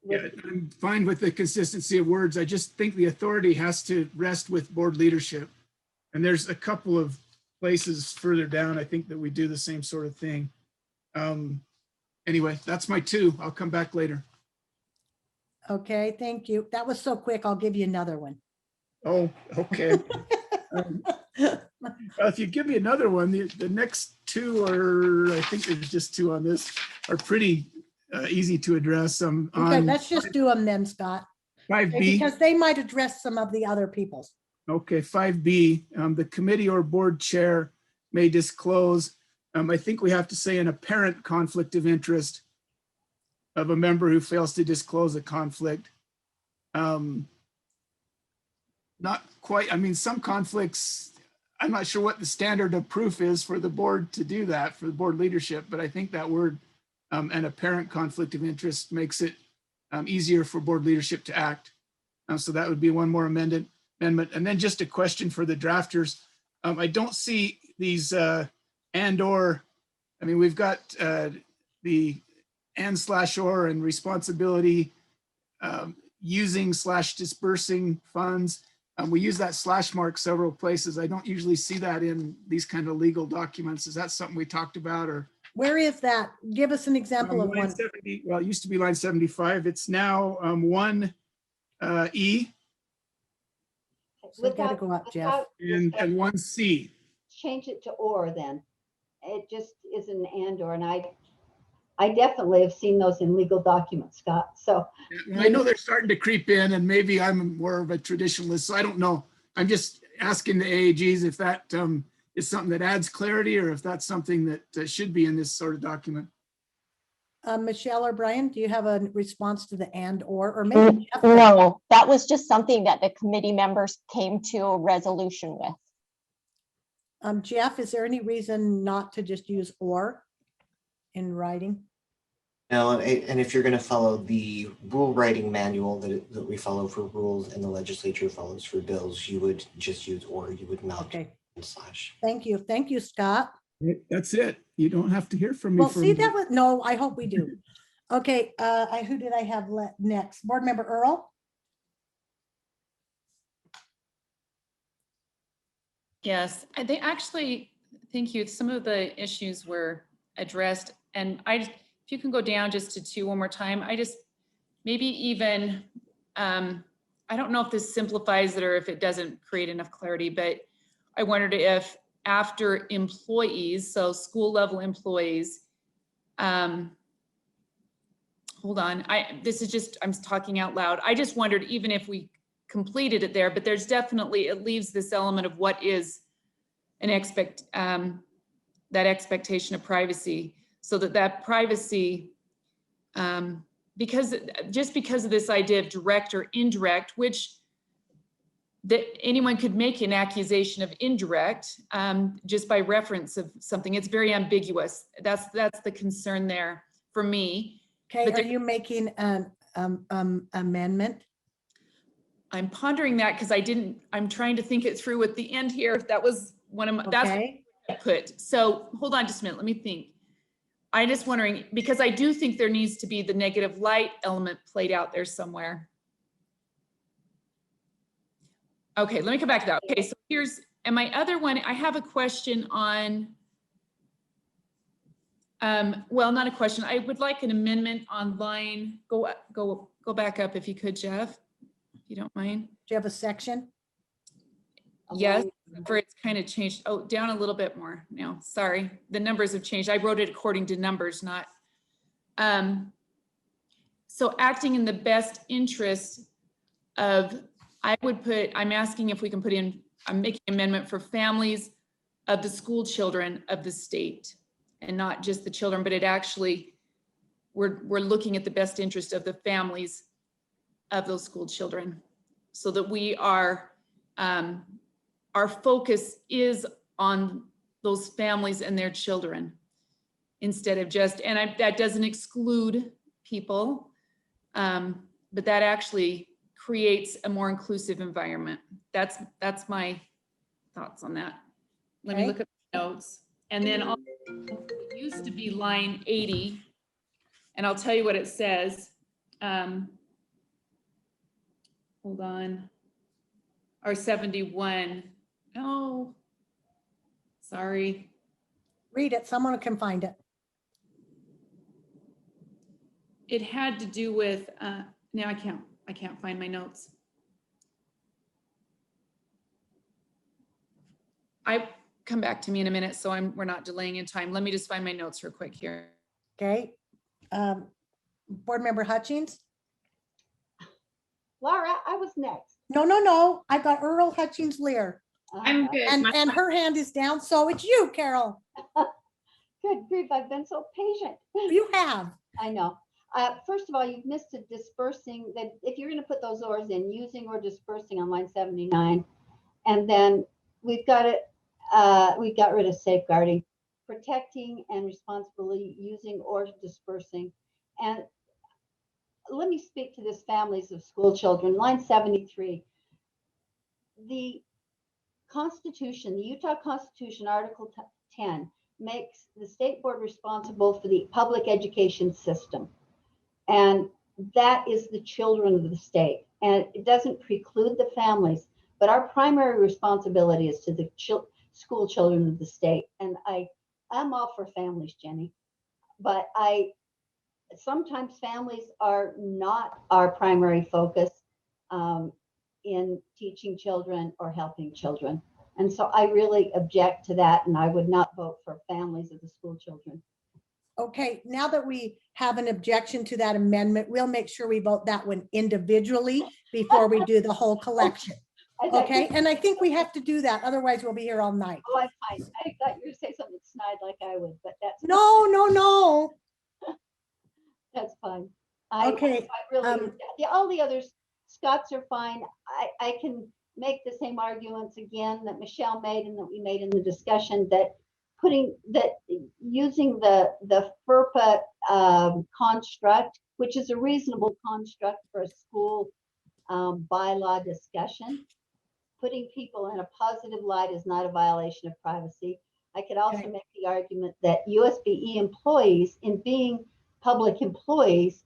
Speaker 3: Yeah, I'm fine with the consistency of words. I just think the authority has to rest with board leadership. And there's a couple of places further down, I think, that we do the same sort of thing. Anyway, that's my 2. I'll come back later.
Speaker 1: Okay, thank you. That was so quick. I'll give you another one.
Speaker 3: Oh, okay. Well, if you give me another one, the next 2 are, I think there's just 2 on this, are pretty easy to address.
Speaker 1: Okay,
Speaker 3: On
Speaker 1: let's just do them then, Scott.
Speaker 3: 5B.
Speaker 1: Because they might address some of the other people's.
Speaker 3: Okay, 5B, the committee or board chair may disclose, I think we have to say an apparent conflict of interest of a member who fails to disclose a conflict. Not quite, I mean, some conflicts, I'm not sure what the standard of proof is for the board to do that, for the board leadership, but I think that word, an apparent conflict of interest, makes it easier for board leadership to act. So that would be one more amendment. And then just a question for the drafters. I don't see these and/or, I mean, we've got the and/or and responsibility, using/dispersing funds. We use that slash mark several places. I don't usually see that in these kind of legal documents. Is that something we talked about, or?
Speaker 1: Where is that? Give us an example of
Speaker 3: Line
Speaker 1: one.
Speaker 3: 70, well, it used to be line 75. It's now 1E
Speaker 1: So we gotta go up, Jeff.
Speaker 3: and 1C.
Speaker 2: Change it to or then. It just is an and or, and I definitely have seen those in legal documents, Scott. So
Speaker 3: I know they're starting to creep in, and maybe I'm more of a traditionalist, so I don't know. I'm just asking the AAGs if that is something that adds clarity or if that's something that should be in this sort of document.
Speaker 1: Michelle or Brian, do you have a response to the and or maybe? Jeff?
Speaker 7: No, that was just something that the committee members came to a resolution with.
Speaker 1: Jeff, is there any reason not to just use or in writing?
Speaker 4: No, and if you're going to follow the rule writing manual that we follow for rules and the legislature follows for bills, you would just use or, you would not
Speaker 1: Okay,
Speaker 4: slash.
Speaker 1: thank you. Thank you, Scott.
Speaker 3: That's it. You don't have to hear from me.
Speaker 1: Well,
Speaker 3: for
Speaker 1: see, that was, no, I hope we do. Okay, who did I have next? Board Member Earl?
Speaker 5: Yes, they actually, thank you. Some of the issues were addressed, and if you can go down just to 2 one more time, maybe even, I don't know if this simplifies it or if it doesn't create enough clarity, but I wondered if after employees, so school level employees, hold on, I'm talking out loud. I just wondered even if we completed it there, but there's definitely, it leaves this element of what is that expectation of privacy, so that privacy, because of this idea of direct or indirect, which that anyone could make an accusation of indirect just by reference of something. It's very ambiguous. That's the concern there for me.
Speaker 1: Okay, are you making an amendment?
Speaker 5: I'm pondering that because I'm trying to think it through with the end here. That was one of my, that's what
Speaker 1: Okay,
Speaker 5: I put. So hold on just a minute, let me think. I'm just wondering, because I do think there needs to be the negative light element played out there somewhere. Okay, let me come back to that. Okay, so and my other one, I have a question on, well, not a question. I would like an amendment on line, go back up if you could, Jeff, if you don't mind.
Speaker 1: do you have a section?
Speaker 5: Yes, for it's kind of changed. Oh, down a little bit more now. Sorry, the numbers have changed. I wrote it according to numbers, not. So acting in the best interest of, I'm asking if we can put in, I'm making an amendment for families of the school children of the state, and not just the children, but it actually, we're looking at the best interest of the families of those school children, so that we are, our focus is on those families and their children instead of just, and that doesn't exclude people, but that actually creates a more inclusive environment. That's my thoughts on that. Let me
Speaker 1: Okay.
Speaker 5: look at the notes. And then also, it used to be line 80, and I'll tell you what it says. Hold on. Or 71. No, sorry.
Speaker 1: Read it, someone can find it.
Speaker 5: It had to do with, now I can't find my notes. Come back to me in a minute, so we're not delaying in time. Let me just find my notes real quick here.
Speaker 1: Okay. Board Member Hutchins?
Speaker 2: Laura, I was next.
Speaker 1: No. I got Earl Hutchins Lear.
Speaker 8: I'm good.
Speaker 1: And her hand is down, so it's you, Carol.
Speaker 2: Good grief, I've been so patient.
Speaker 1: You have.
Speaker 2: I know. First of all, you've missed a dispersing, that if you're going to put those ors in, using or dispersing on line 79, and then we got rid of safeguarding, protecting and responsibly using or dispersing. And let me speak to this families of school children. Line 73, the Constitution, the Utah Constitution, Article 10, makes the state board responsible for the public education system. And that is the children of the state. And it doesn't preclude the families, but our primary responsibility is to the school children of the state. And I'm all for families, Jenny, but sometimes families are not our primary focus in teaching children or helping children. And so I really object to that, and I would not vote for families of the school children.
Speaker 1: Okay, now that we have an objection to that amendment, we'll make sure we vote that one individually before we do the whole collection. Okay, and I think we have to do that, otherwise we'll be here all night.
Speaker 2: Oh, I'm fine. I thought you were saying something snide like I would, but that's.
Speaker 1: No.
Speaker 2: That's fine.
Speaker 1: Okay,
Speaker 2: I really, all the others, Scott's are fine. I can make the same arguments again that Michelle made and that we made in the discussion, that using the FERPA construct, which is a reasonable construct for a school bylaw discussion, putting people in a positive light is not a violation of privacy. I could also make the argument that USBE employees, in being public employees,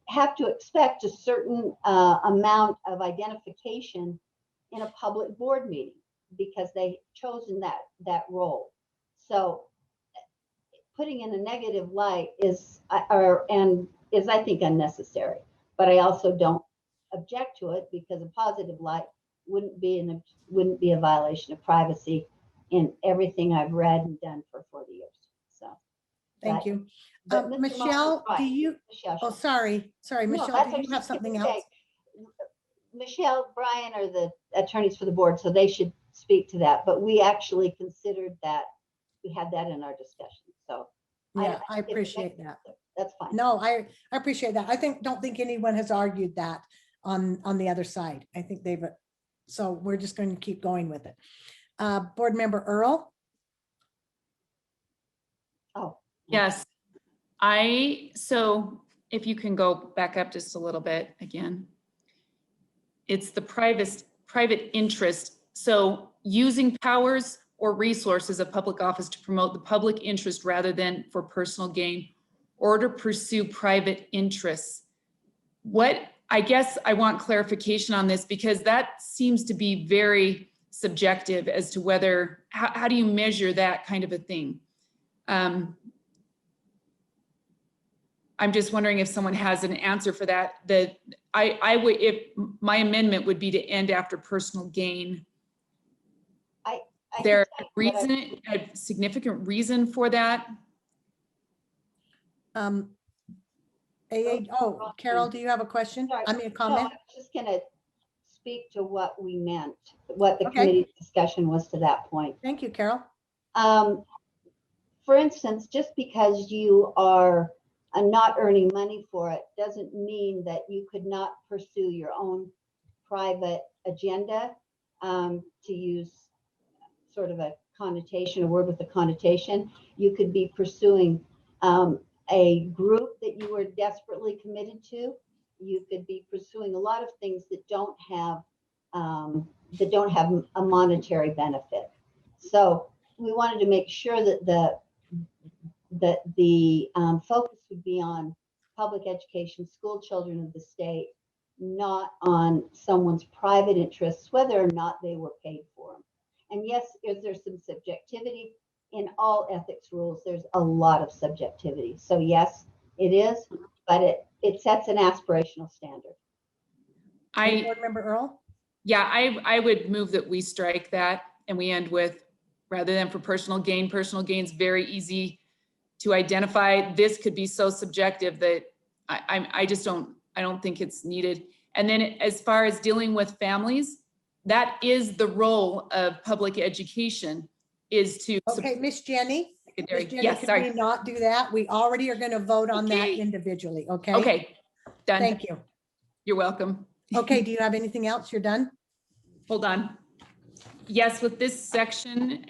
Speaker 2: have to expect a certain amount of identification in a public board meeting because they've chosen that role. So putting in a negative light is I think unnecessary, but I also don't object to it because a positive light wouldn't be a violation of privacy in everything I've read and done for 40 years. So
Speaker 1: thank you.
Speaker 2: but Mr.
Speaker 1: Michelle,
Speaker 2: Moss is
Speaker 1: do
Speaker 2: right.
Speaker 1: you,
Speaker 2: Michelle,
Speaker 1: oh, sorry,
Speaker 2: No,
Speaker 1: Michelle,
Speaker 2: that's
Speaker 1: do you have
Speaker 2: actually
Speaker 1: something
Speaker 2: okay.
Speaker 1: else?
Speaker 2: Michelle, Brian are the attorneys for the board, so they should speak to that. But we actually considered that, we had that in our discussion. So
Speaker 1: Yeah, I appreciate that.
Speaker 2: that's fine.
Speaker 1: No, I appreciate that. don't think anyone has argued that on the other side. I think so we're just going to keep going with it. Board Member Earl?
Speaker 2: Oh.
Speaker 5: Yes. So if you can go back up just a little bit again. It's the private interest. So using powers or resources of public office to promote the public interest rather than for personal gain or to pursue private interests. I guess I want clarification on this because that seems to be very subjective as to whether, how do you measure that kind of a thing? I'm just wondering if someone has an answer for that. I would, if my amendment would be to end after personal gain.
Speaker 2: I
Speaker 5: There
Speaker 2: can
Speaker 5: a significant reason for that?
Speaker 1: Carol, do you have a question?
Speaker 2: Sorry.
Speaker 1: I mean, a
Speaker 2: No,
Speaker 1: comment?
Speaker 2: I'm just gonna speak to what we meant, what the
Speaker 1: Okay.
Speaker 2: committee discussion was to that point.
Speaker 1: Thank you, Carol.
Speaker 2: For instance, just because you are not earning money for it doesn't mean that you could not pursue your own private agenda, to use sort of a connotation, a word with a connotation. You could be pursuing a group that you are desperately committed to. You could be pursuing a lot of things that don't have a monetary benefit. So we wanted to make sure that the focus would be on public education, school children of the state, not on someone's private interests, whether or not they were paid for them. And yes, is there some subjectivity? In all ethics rules, there's a lot of subjectivity. So yes, it is, but it sets an aspirational standard.
Speaker 1: Board Member Earl?
Speaker 5: Yeah, I would move that we strike that and we end with, rather than for personal gain is very easy to identify. This could be so subjective that I don't think it's needed. And then as far as dealing with families, that is the role of public education, is to.
Speaker 1: Okay, Miss Jenny.
Speaker 5: Yes,
Speaker 1: Could
Speaker 5: sorry.
Speaker 1: we not do that? We already are going to vote on that
Speaker 5: Okay.
Speaker 1: individually, okay?
Speaker 5: Okay, done.
Speaker 1: Thank you.
Speaker 5: You're welcome.
Speaker 1: Okay, do you have anything else? You're done?
Speaker 5: Hold on. Yes, with this section,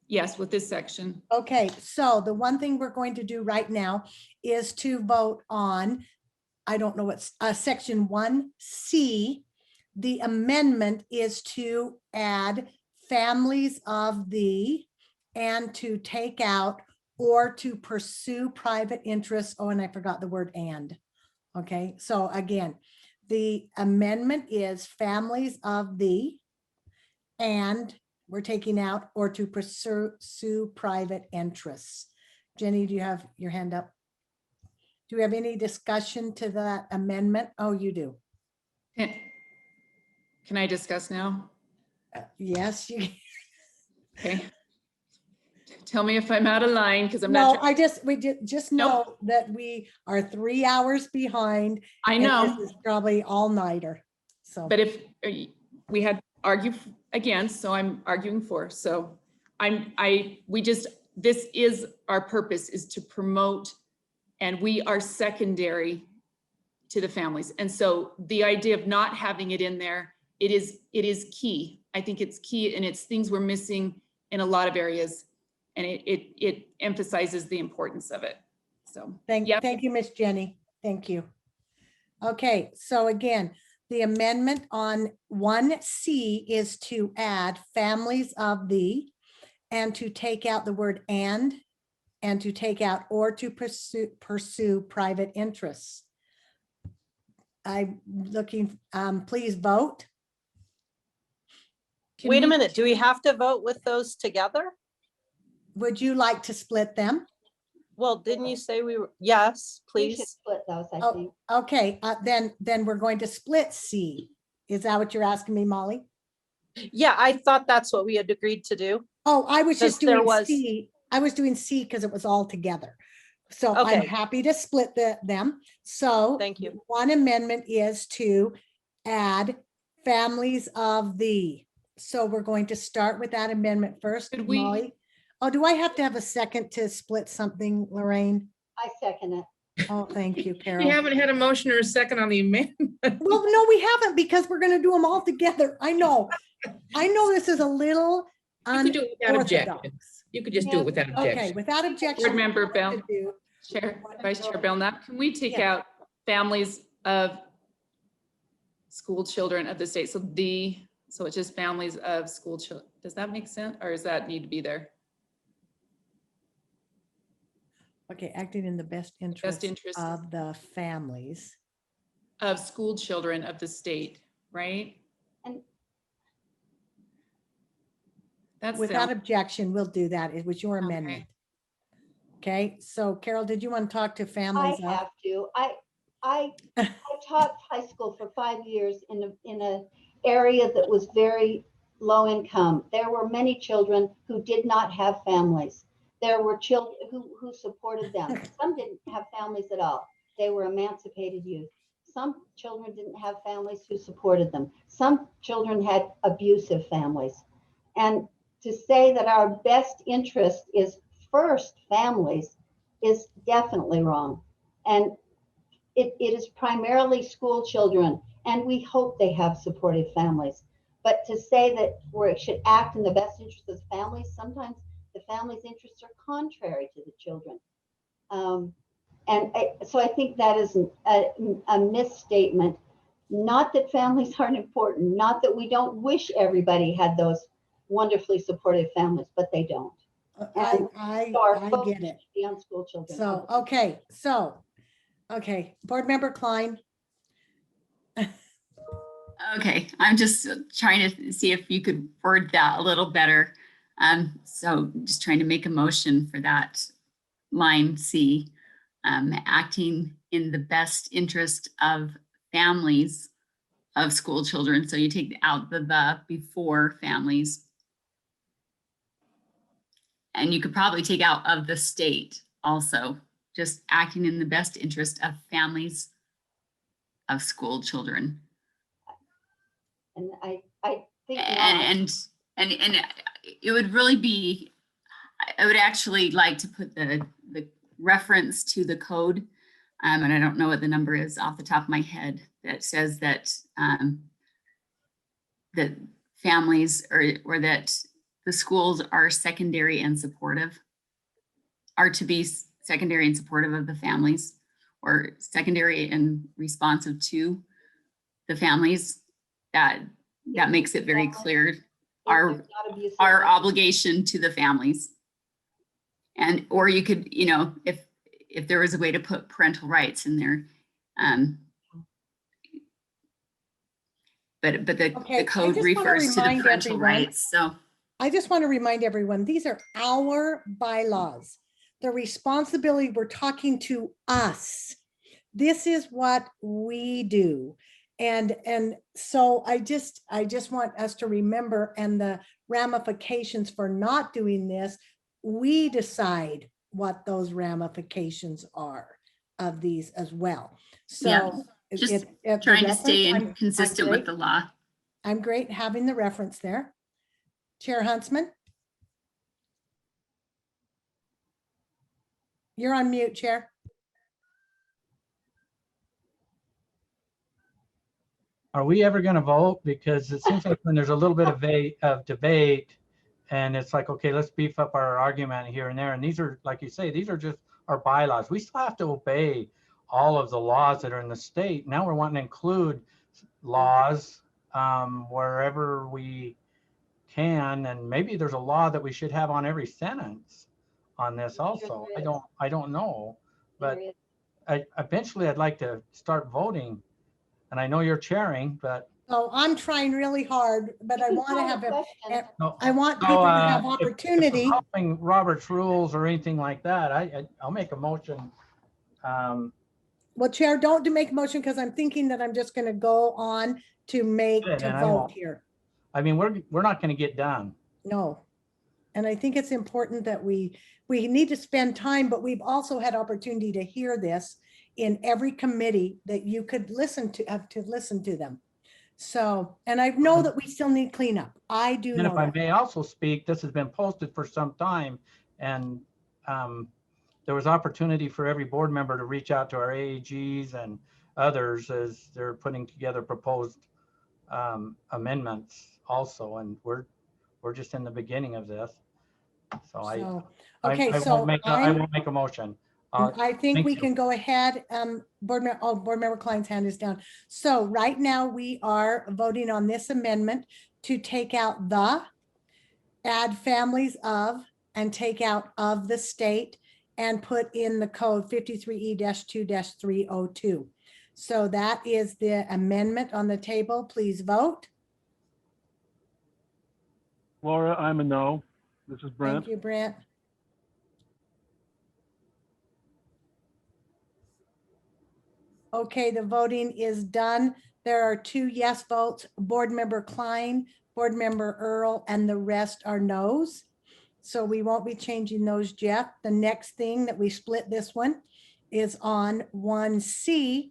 Speaker 5: yes, with this section.
Speaker 1: Okay, so the one thing we're going to do right now is to vote on, I don't know what's, section 1C. The amendment is to add families of the, and to take out or to pursue private interests. Oh, and I forgot the word and. Okay, so again, the amendment is families of the, and we're taking out or to pursue private interests. Jenny, do you have your hand up? Do we have any discussion to that amendment? Oh, you do.
Speaker 5: Can I discuss now?
Speaker 1: Yes, you.
Speaker 5: Okay. Tell me if I'm out of line because I'm not.
Speaker 1: No, we just know that we are 3 hours behind.
Speaker 5: I
Speaker 1: and
Speaker 5: know.
Speaker 1: This is probably all nighter. So,
Speaker 5: But if we had argue against, so I'm arguing for, so this is our purpose, is to promote, and we are secondary to the families. And so the idea of not having it in there, it is key. I think it's key, and it's things we're missing in a lot of areas. And it emphasizes the importance of it. So,
Speaker 1: thank you, Miss Jenny. Thank you. Okay, so again, the amendment on 1C is to add families of the, and to take out the word and to take out or to pursue private interests. I'm looking, please vote.
Speaker 10: Wait a minute, do we have to vote with those together?
Speaker 1: Would you like to split them?
Speaker 10: Well, didn't you say we were, yes,
Speaker 2: We should
Speaker 10: please?
Speaker 2: split those, I
Speaker 1: Oh,
Speaker 2: think.
Speaker 1: okay, then we're going to split C. Is that what you're asking me, Molly?
Speaker 10: Yeah, I thought that's what we had agreed to do.
Speaker 1: Oh, I was just
Speaker 10: Because there
Speaker 1: doing
Speaker 10: was-
Speaker 1: C. I was doing C because it was all together. So I'm
Speaker 10: Okay.
Speaker 1: happy to split them. So
Speaker 10: Thank you.
Speaker 1: one amendment is to add families of the. So we're going to start with that amendment first,
Speaker 5: Could we-
Speaker 1: Molly. Oh, do I have to have a second to split something, Lorraine?
Speaker 2: I second it.
Speaker 1: Oh, thank you,
Speaker 12: We
Speaker 1: Carol.
Speaker 12: haven't had a motion or a second on the amendment.
Speaker 1: Well, no, we haven't, because we're gonna do them all together. I know this is a little
Speaker 12: You could do it without objection.
Speaker 1: unorthodox.
Speaker 12: You could just do it without
Speaker 1: Okay,
Speaker 12: objection.
Speaker 1: without objection.
Speaker 5: Board Member
Speaker 1: what I'm
Speaker 5: Bell.
Speaker 1: gonna do-
Speaker 5: Vice Chair Belknap, can we take
Speaker 1: Yeah.
Speaker 5: out families of school children of the state? So it's just families of school children. Does that make sense? Or does that need to be there?
Speaker 1: Okay, acting in the best interest
Speaker 5: interest.
Speaker 1: of the families.
Speaker 5: Of school children of the state, right?
Speaker 2: And-
Speaker 5: That's
Speaker 1: Without objection, we'll do that. It was your
Speaker 5: Okay.
Speaker 1: amendment. Okay, so Carol, did you want to talk to
Speaker 2: I
Speaker 1: families of?
Speaker 2: have to. I taught high school for 5 years in a area that was very low income. There were many children who did not have families. There were children who supported them. Some didn't have families at all. They were emancipated youth. Some children didn't have families who supported them. Some children had abusive families. And to say that our best interest is first families is definitely wrong. And it is primarily school children, and we hope they have supportive families. But to say that we should act in the best interest of families, sometimes the family's interests are contrary to the children. So I think that is a misstatement. Not that families aren't important, not that we don't wish everybody had those wonderfully supportive families, but they don't.
Speaker 1: I
Speaker 2: Our
Speaker 1: get it.
Speaker 2: focus should be on school children.
Speaker 1: So, okay, Board Member Klein.
Speaker 13: Okay, I'm just trying to see if you could word that a little better. So just trying to make a motion for that line C, acting in the best interest of families of school children. So you take out the before families. And you could probably take out of the state also, just acting in the best interest of families of school children.
Speaker 2: And I think not.
Speaker 13: And it would really be, I would actually like to put the reference to the code. And I don't know what the number is off the top of my head that says that that families or that the schools are secondary and supportive, are to be secondary and supportive of the families, or secondary and responsive to the families. That makes it very clear our obligation to the families. And or you could, if there was a way to put parental rights in there, but the
Speaker 1: Okay, I
Speaker 13: code
Speaker 1: just wanna
Speaker 13: refers to the
Speaker 1: remind
Speaker 13: parental
Speaker 1: everyone-
Speaker 13: rights. So
Speaker 1: I just want to remind everyone, these are our bylaws. The responsibility, we're talking to us. This is what we do. And so I just want us to remember, and the ramifications for not doing this, we decide what those ramifications are of these as well.
Speaker 13: Yeah.
Speaker 1: So
Speaker 13: Just
Speaker 1: the
Speaker 13: trying to
Speaker 1: reference,
Speaker 13: stay
Speaker 1: I'm
Speaker 13: consistent with
Speaker 1: great.
Speaker 13: the law.
Speaker 1: I'm great having the reference there. Chair Huntsman? You're on mute, Chair.
Speaker 14: Are we ever going to vote? Because it seems like when there's a little bit of debate and it's like, okay, let's beef up our argument here and there. And these are, like you say, these are just our bylaws. We still have to obey all of the laws that are in the state. Now we're wanting to include laws wherever we can. And maybe there's a law that we should have on every sentence on this also. I don't know, but eventually I'd like to start voting. And I know you're chairing, but.
Speaker 1: Oh, I'm trying really hard, but I want to have,
Speaker 14: No,
Speaker 1: I want people to have
Speaker 14: if
Speaker 1: opportunity.
Speaker 14: we're following Robert's rules or anything like that, I'll make a motion.
Speaker 1: Well, Chair, don't make a motion because I'm thinking that I'm just going to go on to
Speaker 14: And I
Speaker 1: vote
Speaker 14: won't.
Speaker 1: here.
Speaker 14: I mean, we're not going to get done.
Speaker 1: No. And I think it's important that we need to spend time, but we've also had opportunity to hear this in every committee that you could listen to, have to listen to them. So, and I know that we still need cleanup. I do
Speaker 14: And
Speaker 1: know
Speaker 14: if I
Speaker 1: that.
Speaker 14: may also speak, this has been posted for some time, and there was opportunity for every board member to reach out to our AAGs and others as they're putting together proposed amendments also, and we're just in the beginning of this. So
Speaker 1: okay,
Speaker 14: I won't make a motion.
Speaker 1: I think we
Speaker 14: you.
Speaker 1: can go ahead. Board Member Klein's hand is down. So right now we are voting on this amendment to take out the, add families of, and take out of the state and put in the code 53E-2-302. So that is the amendment on the table. Please vote.
Speaker 15: Laura, I'm a no. This is Brent.
Speaker 1: Thank you, Brent. Okay, the voting is done. There are 2 yes votes, Board Member Klein, Board Member Earl, and the rest are no's. So we won't be changing those, Jeff. The next thing that we split this one is on 1C.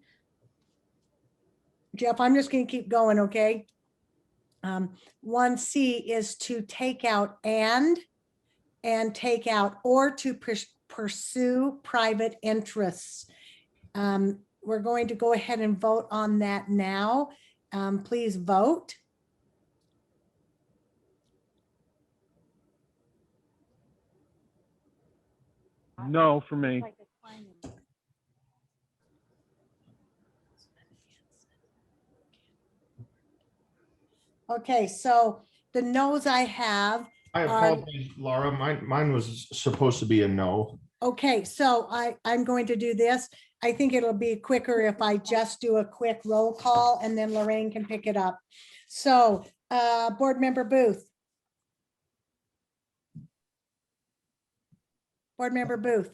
Speaker 1: Jeff, I'm just going to keep going, okay? 1C is to take out and take out or to pursue private interests. We're going to go ahead and vote on that now. Please vote.
Speaker 15: No for me.
Speaker 1: Okay, so the no's I have.
Speaker 6: I apologize, Laura. Mine was supposed to be a no.
Speaker 1: Okay, so I'm going to do this. I think it'll be quicker if I just do a quick roll call and then Lorraine can pick it up. So, Board Member Booth. Board Member Booth.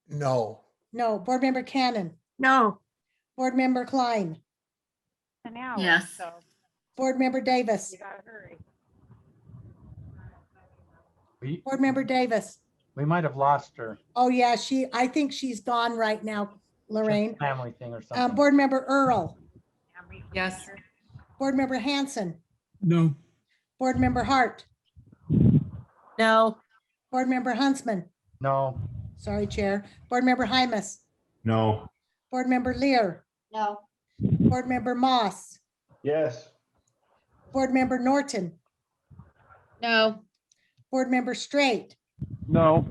Speaker 16: No.
Speaker 1: No. Board Member Cannon.
Speaker 10: No.
Speaker 1: Board Member Klein.
Speaker 13: Yes.
Speaker 1: Board Member Davis. Board Member Davis.
Speaker 14: We might have lost her.
Speaker 1: Oh, yeah, I think she's gone right now, Lorraine.
Speaker 14: Family thing or something.
Speaker 1: Board Member Earl.
Speaker 12: Yes.
Speaker 1: Board Member Hanson.
Speaker 3: No.
Speaker 1: Board Member Hart.
Speaker 10: No.
Speaker 1: Board Member Huntsman.
Speaker 14: No.
Speaker 1: Sorry, Chair. Board Member Hymas.
Speaker 6: No.
Speaker 1: Board Member Lear.
Speaker 2: No.
Speaker 1: Board Member Moss.
Speaker 9: Yes.
Speaker 1: Board Member Norton.
Speaker 12: No.
Speaker 1: Board Member Straight.
Speaker 15: No.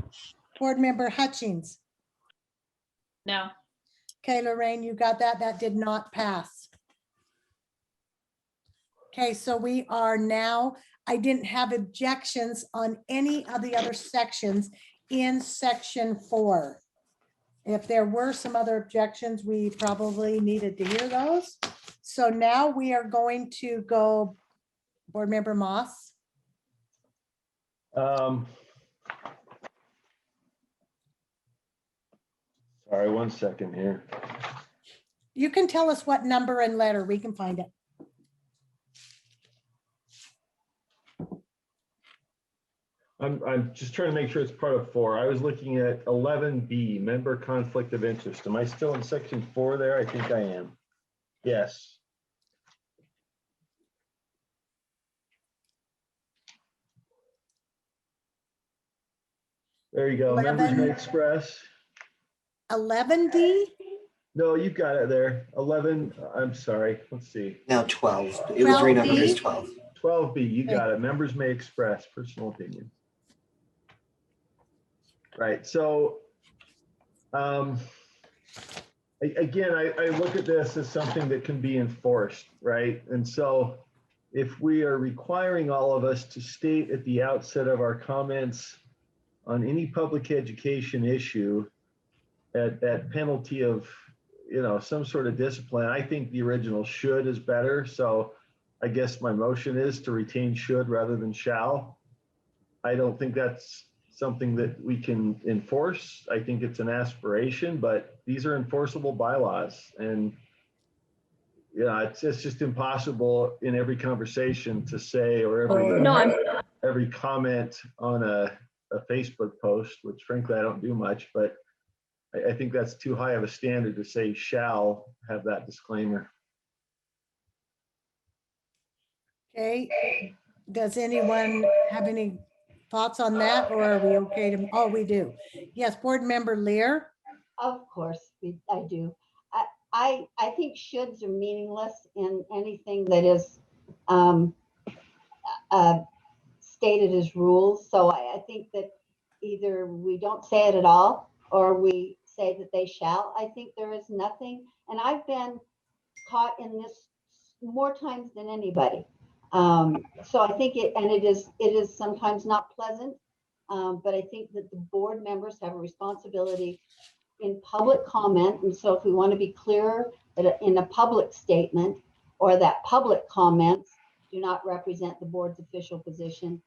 Speaker 1: Board Member Hutchings.
Speaker 8: No.
Speaker 1: Okay, Lorraine, you got that. That did not pass. Okay, so we are now, I didn't have objections on any of the other sections in section 4. If there were some other objections, we probably needed to hear those. So now we are going to go, Board Member Moss.
Speaker 9: Sorry, 1 second here.
Speaker 1: You can tell us what number and letter, we can find it.
Speaker 9: I'm just trying to make sure it's part of 4. I was looking at 11B, member conflict of interest. Am I still in section 4 there? I think I am. Yes. There you go. Members
Speaker 1: 11.
Speaker 9: may express.
Speaker 1: 11D?
Speaker 9: No, you've got it there. 11, I'm sorry. Let's see.
Speaker 4: No, 12. It was renumbered as
Speaker 1: 12B?
Speaker 4: 12.
Speaker 9: 12B, you got it. Members may express personal opinions. Right. So, again, I look at this as something that can be enforced, right? And so if we are requiring all of us to state at the outset of our comments on any public education issue at penalty of, you know, some sort of discipline, I think the original should is better. So I guess my motion is to retain should rather than shall. I don't think that's something that we can enforce. I think it's an aspiration, but these are enforceable bylaws. And yeah, it's just impossible in every conversation to say, or every comment on a Facebook post, which frankly I don't do much, but I think that's too high of a standard to say shall have that disclaimer.
Speaker 1: Okay, does anyone have any thoughts on that, or are we okay to, oh, we do. Yes, Board Member Lear?
Speaker 2: Of course, I do. I think shoulds are meaningless in anything that is stated as rules. So I think that either we don't say it at all or we say that they shall. I think there is nothing, and I've been caught in this more times than anybody. So I think it is sometimes not pleasant, but I think that the board members have a responsibility in public comment. And so if we want to be clearer that in a public statement or that public comments do not represent the board's official position,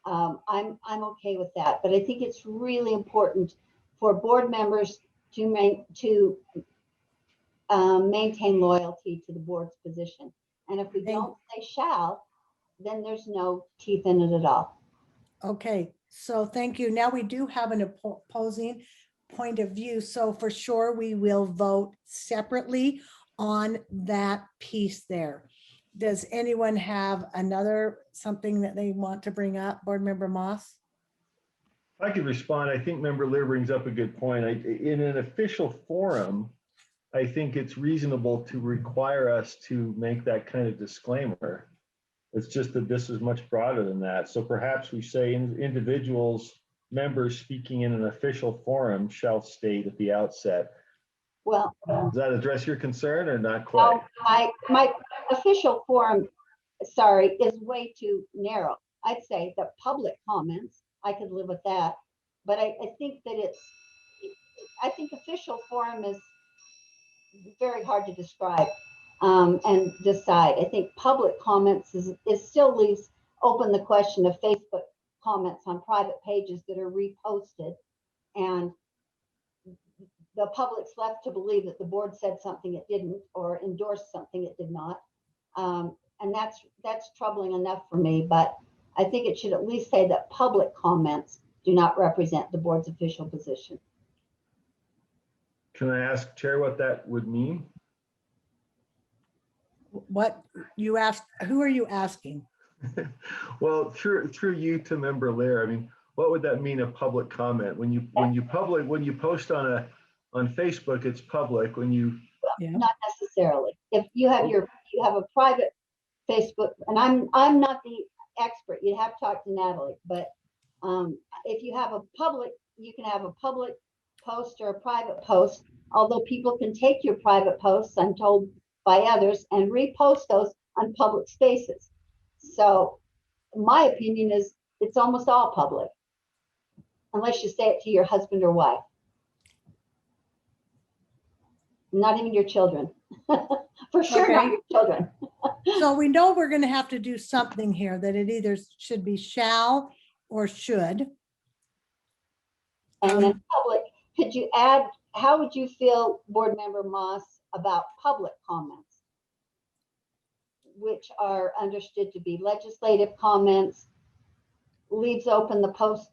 Speaker 2: I'm okay with that. But I think it's really important for board members to maintain loyalty to the board's position. And if we don't say shall, then there's no teeth in it at all.
Speaker 1: Okay, so thank you. Now we do have an opposing point of view. So for sure, we will vote separately on that piece there. Does anyone have something that they want to bring up? Board Member Moss?
Speaker 9: If I could respond, I think Member Lear brings up a good point. In an official forum, I think it's reasonable to require us to make that kind of disclaimer. It's just that this is much broader than that. So perhaps we say individuals, members speaking in an official forum shall state at the outset.
Speaker 2: Well,
Speaker 9: does that address your concern or not quite?
Speaker 2: My official forum, sorry, is way too narrow. I'd say the public comments, I could live with that. But I think that I think official forum is very hard to describe and decide. I think public comments is still leaves open the question of Facebook comments on private pages that are reposted, and the public's left to believe that the board said something it didn't or endorsed something it did not. And that's troubling enough for me, but I think it should at least say that public comments do not represent the board's official position.
Speaker 9: Can I ask Chair what that would mean?
Speaker 1: What you asked, who are you asking?
Speaker 9: Well, through you to Member Lear, I mean, what would that mean, a public comment? When you post on Facebook, it's public. When you
Speaker 2: Not necessarily. If you have you have a private Facebook, and I'm not the expert, you have to talk to Natalie, but if you have a public, you can have a public post or a private post, although people can take your private posts, I'm told by others, and repost those on public spaces. So my opinion is it's almost all public, unless you say it to your husband or wife. Not even your children. For sure,
Speaker 1: Okay.
Speaker 2: not your children.
Speaker 1: So we know we're going to have to do something here, that it either should be shall or should.
Speaker 2: And then public, could you add, how would you feel, Board Member Moss, about public comments, which are understood to be legislative comments, leaves open the posts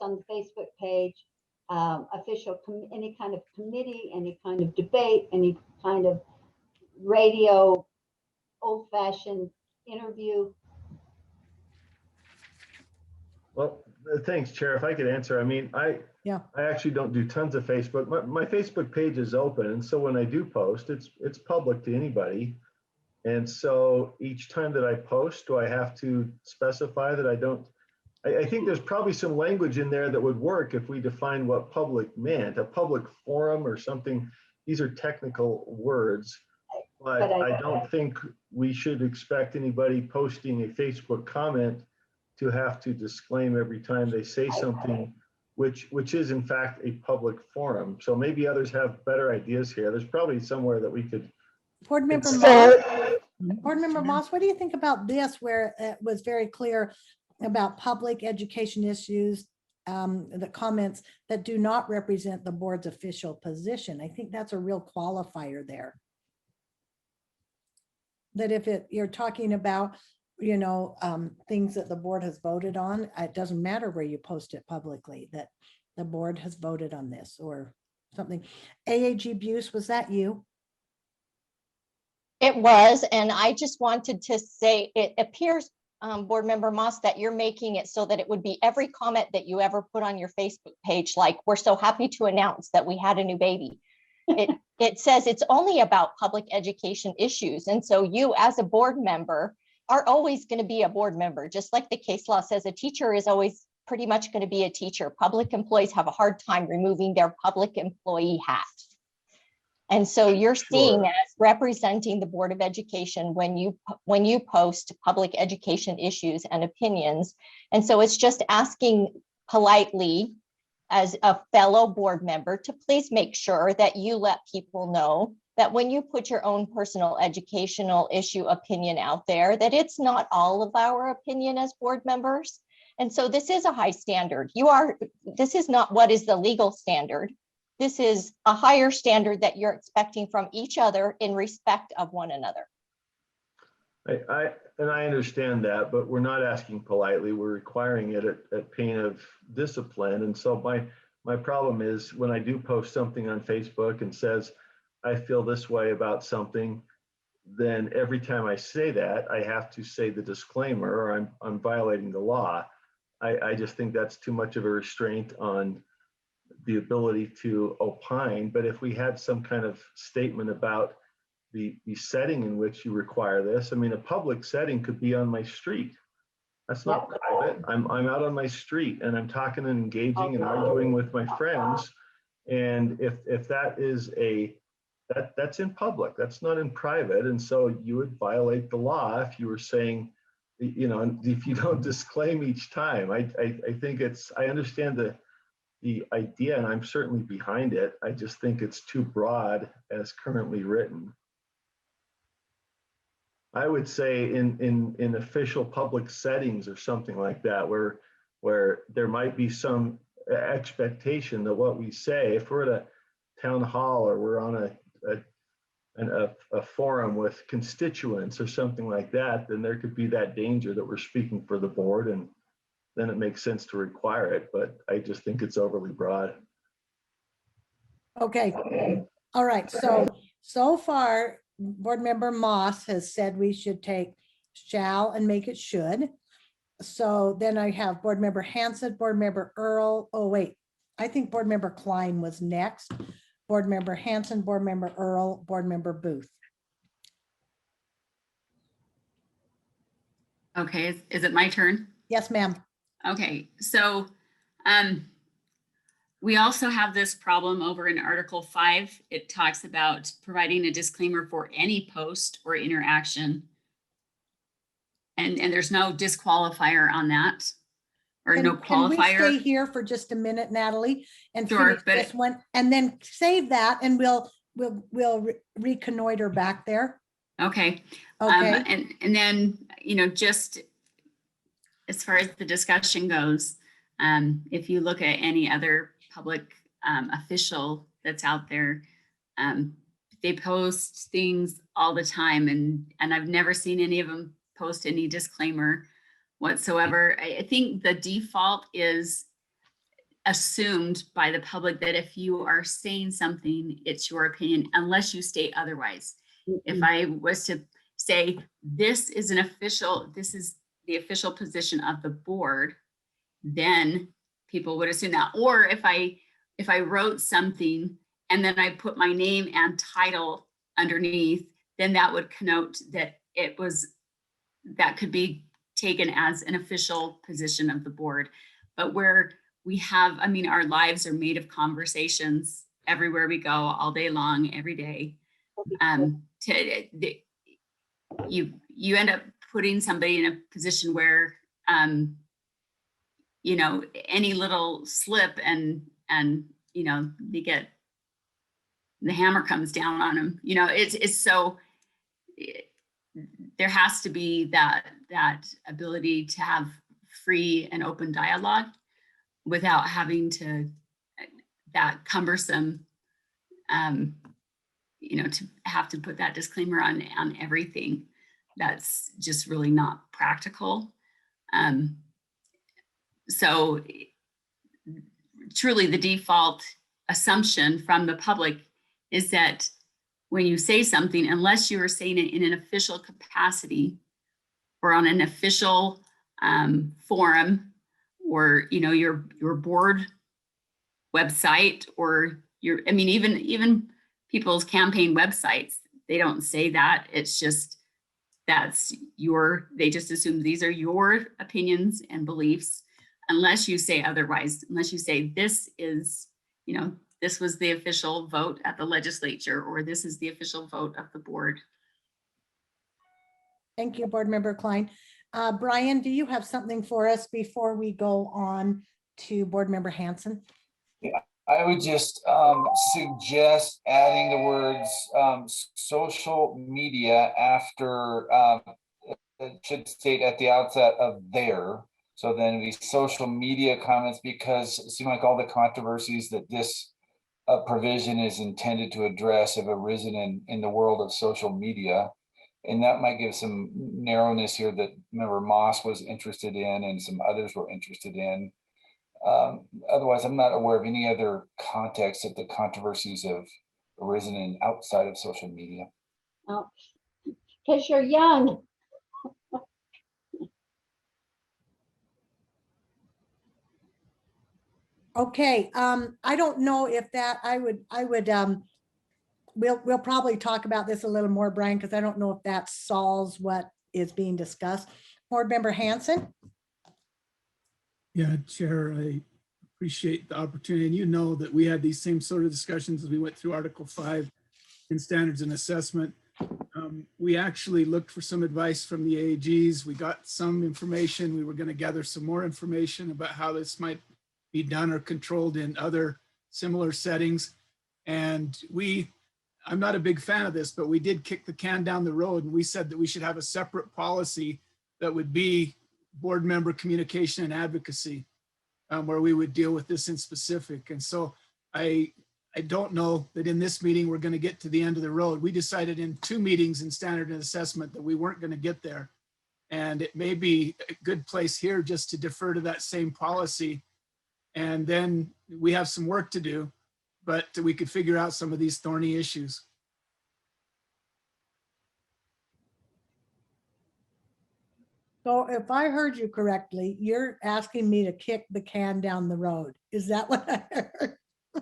Speaker 2: on the Facebook page, any kind of committee, any kind of debate, any kind of radio, old-fashioned interview.
Speaker 9: Well, thanks, Chair. If I could answer, I mean, I actually don't do tons of Facebook. My Facebook page is open, and so when I do post, it's public to anybody. And so each time that I post, do I have to specify that I don't? I think there's probably some language in there that would work if we define what public meant, a public forum or something. These are technical words, but I don't think we should expect anybody posting a Facebook comment to have to disclaim every time they say something, which is in fact a public forum. So maybe others have better ideas here. There's probably somewhere that we could.
Speaker 1: Board Member Moss, what do you think about this, where it was very clear about public education issues, the comments that do not represent the board's official position? I think that's a real qualifier there. That if you're talking about, you know, things that the board has voted on, it doesn't matter where you post it publicly, that the board has voted on this or something. AAG Buse, was that you?
Speaker 7: It was, and I just wanted to say, it appears, Board Member Moss, that you're making it so that it would be every comment that you ever put on your Facebook page, like, we're so happy to announce that we had a new baby. It says it's only about public education issues. And so you, as a board member, are always going to be a board member, just like the case law says a teacher is always pretty much going to be a teacher. Public employees have a hard time removing their public employee hat. And so you're seen as representing the Board of Education when you post public education issues and opinions. And so it's just asking politely as a fellow board member to please make sure that you let people know that when you put your own personal educational issue opinion out there, that it's not all of our opinion as board members. And so this is a high standard. This is not what is the legal standard. This is a higher standard that you're expecting from each other in respect of one another.
Speaker 9: I understand that, but we're not asking politely. We're requiring it at pain of discipline. And so my problem is when I do post something on Facebook and says, I feel this way about something, then every time I say that, I have to say the disclaimer or I'm violating the law. I just think that's too much of a restraint on the ability to opine. But if we had some kind of statement about the setting in which you require this, I mean, a public setting could be on my street. That's not private. I'm out on my street and I'm talking and engaging and arguing with my friends. And if that is that's in public, that's not in private. And so you would violate the law if you were saying, you know, if you don't disclaim each time. I think I understand the idea, and I'm certainly behind it. I just think it's too broad as currently written. I would say in official public settings or something like that, where there might be some expectation that what we say, if we're at a town hall or we're on a forum with constituents or something like that, then there could be that danger that we're speaking for the board, and then it makes sense to require it, but I just think it's overly broad.
Speaker 1: Okay, all right, so far, Board Member Moss has said we should take shall and make it should. So then I have Board Member Hanson, Board Member Earl, oh wait, I think Board Member Klein was next. Board Member Hanson, Board Member Earl, Board Member Booth.
Speaker 13: Okay, is it my turn?
Speaker 1: Yes, ma'am.
Speaker 13: Okay, so we also have this problem over in Article 5. It talks about providing a disclaimer for any post or interaction. And there's no disqualifier on that, or no qualifier.
Speaker 1: Can we stay here for just a minute, Natalie, and
Speaker 13: Sure,
Speaker 1: finish this one, and then save that, and we'll reconnoiter back there.
Speaker 13: Okay.
Speaker 1: Okay.
Speaker 13: And then, you know, just as far as the discussion goes, if you look at any other public official that's out there, they post things all the time, and I've never seen any of them post any disclaimer. whatsoever. I think the default is assumed by the public that if you are saying something, it's your opinion unless you state otherwise. If I was to say, this is the official position of the board, then people would assume that. Or if I wrote something and then I put my name and title underneath, then that would connote that that could be taken as an official position of the board. But where we have, I mean, our lives are made of conversations everywhere we go, all day long, every day. You end up putting somebody in a position where, you know, any little slip and you know, the hammer comes down on them. You know, it's so, there has to be that ability to have free and open dialogue without having that cumbersome, you know, to have to put that disclaimer on everything. That's just really not practical. So truly the default assumption from the public is that when you say something, unless you are saying it in an official capacity or on an official forum, or, you know, your board website, or I mean, even people's campaign websites, they don't say that. It's just, they just assume these are your opinions and beliefs, unless you say otherwise, unless you say this is, you know, this was the official vote at the legislature, or this is the official vote of the board.
Speaker 1: Thank you, Board Member Klein. Brian, do you have something for us before we go on to Board Member Hanson?
Speaker 11: Yeah, I would just suggest adding the words social media after, it should state at the outset of there. So then it'd be social media comments, because it seems like all the controversies that this provision is intended to address have arisen in the world of social media. And that might give some narrowness here that Member Moss was interested in and some others were interested in. Otherwise, I'm not aware of any other context that the controversies have arisen in outside of social media.
Speaker 2: Oh, because you're young.
Speaker 1: Okay, I don't know if that, we'll probably talk about this a little more, Brian, because I don't know if that solves what is being discussed. Board Member Hanson?
Speaker 3: Yeah, Chair, I appreciate the opportunity. And you know that we had these same sort of discussions as we went through Article 5 in standards and assessment. We actually looked for some advice from the AGs. We got some information. We were going to gather some more information about how this might be done or controlled in other similar settings. And I'm not a big fan of this, but we did kick the can down the road, and we said that we should have a separate policy that would be board member communication and advocacy, where we would deal with this in specific. And so I don't know that in this meeting we're going to get to the end of the road. We decided in 2 meetings in standard and assessment that we weren't going to get there. And it may be a good place here just to defer to that same policy. And then we have some work to do, but we could figure out some of these thorny issues.
Speaker 1: So if I heard you correctly, you're asking me to kick the can down the road. Is that what I heard?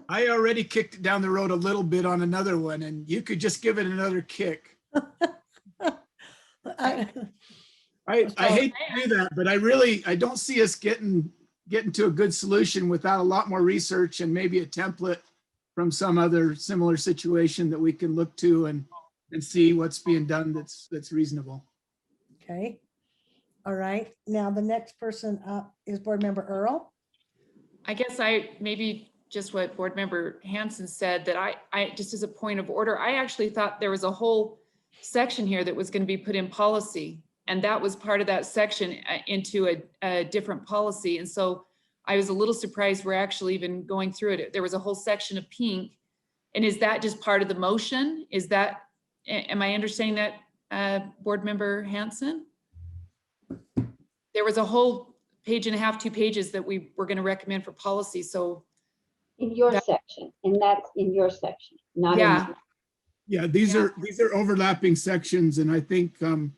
Speaker 3: I already kicked it down the road a little bit on another one, and you could just give it another kick. I hate to do that, but I don't see us getting to a good solution without a lot more research and maybe a template from some other similar situation that we can look to and see what's being done that's reasonable.
Speaker 1: Okay. All right. Now the next person up is Board Member Earl.
Speaker 5: I guess maybe just what Board Member Hanson said, that I just as a point of order, I actually thought there was a whole section here that was going to be put in policy, and that was part of that section into a different policy. And so I was a little surprised we're actually even going through it. There was a whole section of pink. And is that just part of the motion? Am I understanding that, Board Member Hanson? there was a whole page and a half, 2 pages that we were gonna recommend for policy, so.
Speaker 2: In your
Speaker 5: That-
Speaker 2: section, and that's in your section, not in.
Speaker 5: Yeah.
Speaker 3: Yeah, these
Speaker 5: Yeah.
Speaker 3: are overlapping sections, and I think
Speaker 5: Oh,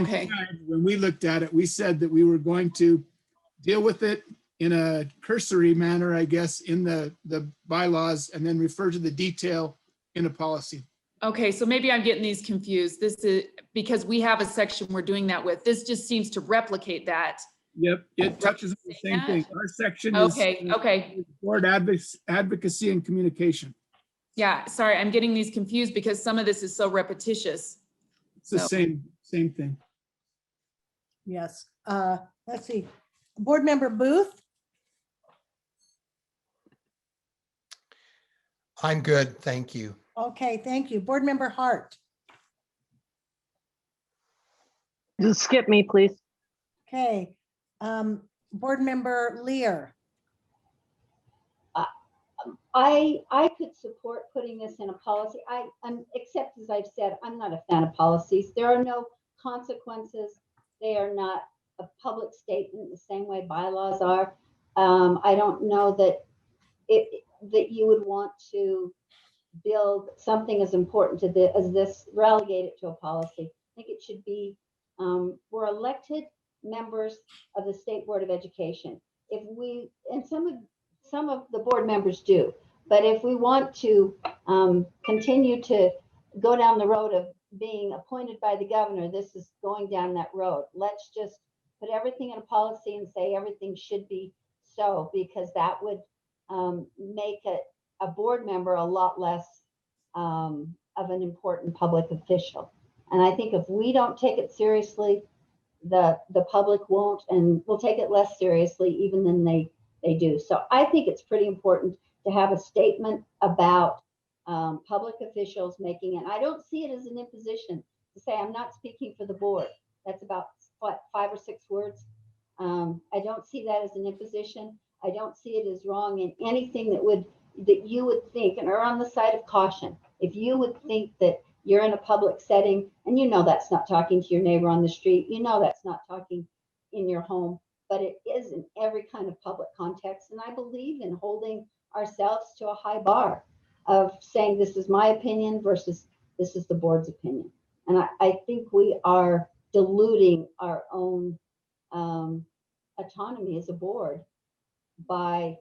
Speaker 5: okay.
Speaker 3: when we looked at it, we said that we were going to deal with it in a cursory manner, I guess, in the bylaws, and then refer to the detail in a policy.
Speaker 5: Okay, so maybe I'm getting these confused. This is, because we have a section we're doing that with. This just seems to replicate that.
Speaker 3: Yep, it touches on the same
Speaker 5: that?
Speaker 3: thing. Our section is
Speaker 5: Okay.
Speaker 3: board advocacy and communication.
Speaker 5: Yeah, sorry, I'm getting these confused because some of this is so repetitious.
Speaker 3: It's the
Speaker 5: So-
Speaker 3: same thing.
Speaker 1: Yes. Let's see. Board Member Booth?
Speaker 16: I'm good, thank you.
Speaker 1: Okay, thank you. Board Member Hart?
Speaker 10: Just skip me, please.
Speaker 1: Okay. Board Member Lear?
Speaker 2: I could support putting this in a policy. Except as I've said, I'm not a fan of policies. There are no consequences. They are not a public statement the same way bylaws are. I don't know that that you would want to build something as important to as this, relegate it to a policy. I think it should be, we're elected members of the State Board of Education. If we, and some of the board members do, but if we want to continue to go down the road of being appointed by the governor, this is going down that road. Let's just put everything in a policy and say everything should be so, because that would make a board member a lot less of an important public official. And I think if we don't take it seriously, the public won't, and will take it less seriously even than they do. So I think it's pretty important to have a statement about public officials making it. I don't see it as an imposition to say, I'm not speaking for the board. That's about what, 5 or 6 words. I don't see that as an imposition. I don't see it as wrong in anything that you would think, and are on the side of caution. If you would think that you're in a public setting and you know that's not talking to your neighbor on the street, you know that's not talking in your home, but it is in every kind of public context. And I believe in holding ourselves to a high bar of saying this is my opinion versus this is the board's opinion. And I think we are diluting our own autonomy as a board by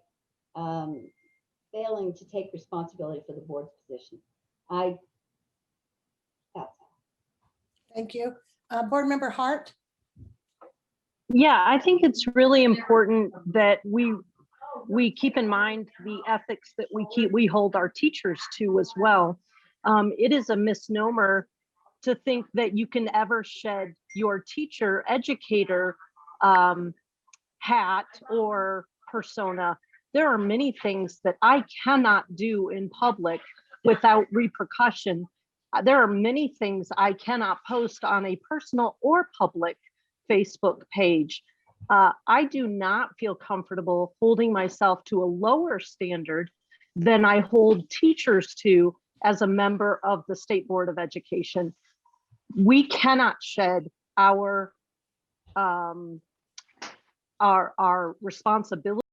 Speaker 2: failing to take responsibility for the board's position.
Speaker 1: Thank you. Board Member Hart?
Speaker 10: Yeah, I think it's really important that we keep in mind the ethics that we hold our teachers to as well. It is a misnomer to think that you can ever shed your teacher educator hat or persona. There are many things that I cannot do in public without repercussion. There are many things I cannot post on a personal or public Facebook page. I do not feel comfortable holding myself to a lower standard than I hold teachers to as a member of the State Board of Education. We cannot shed our responsibility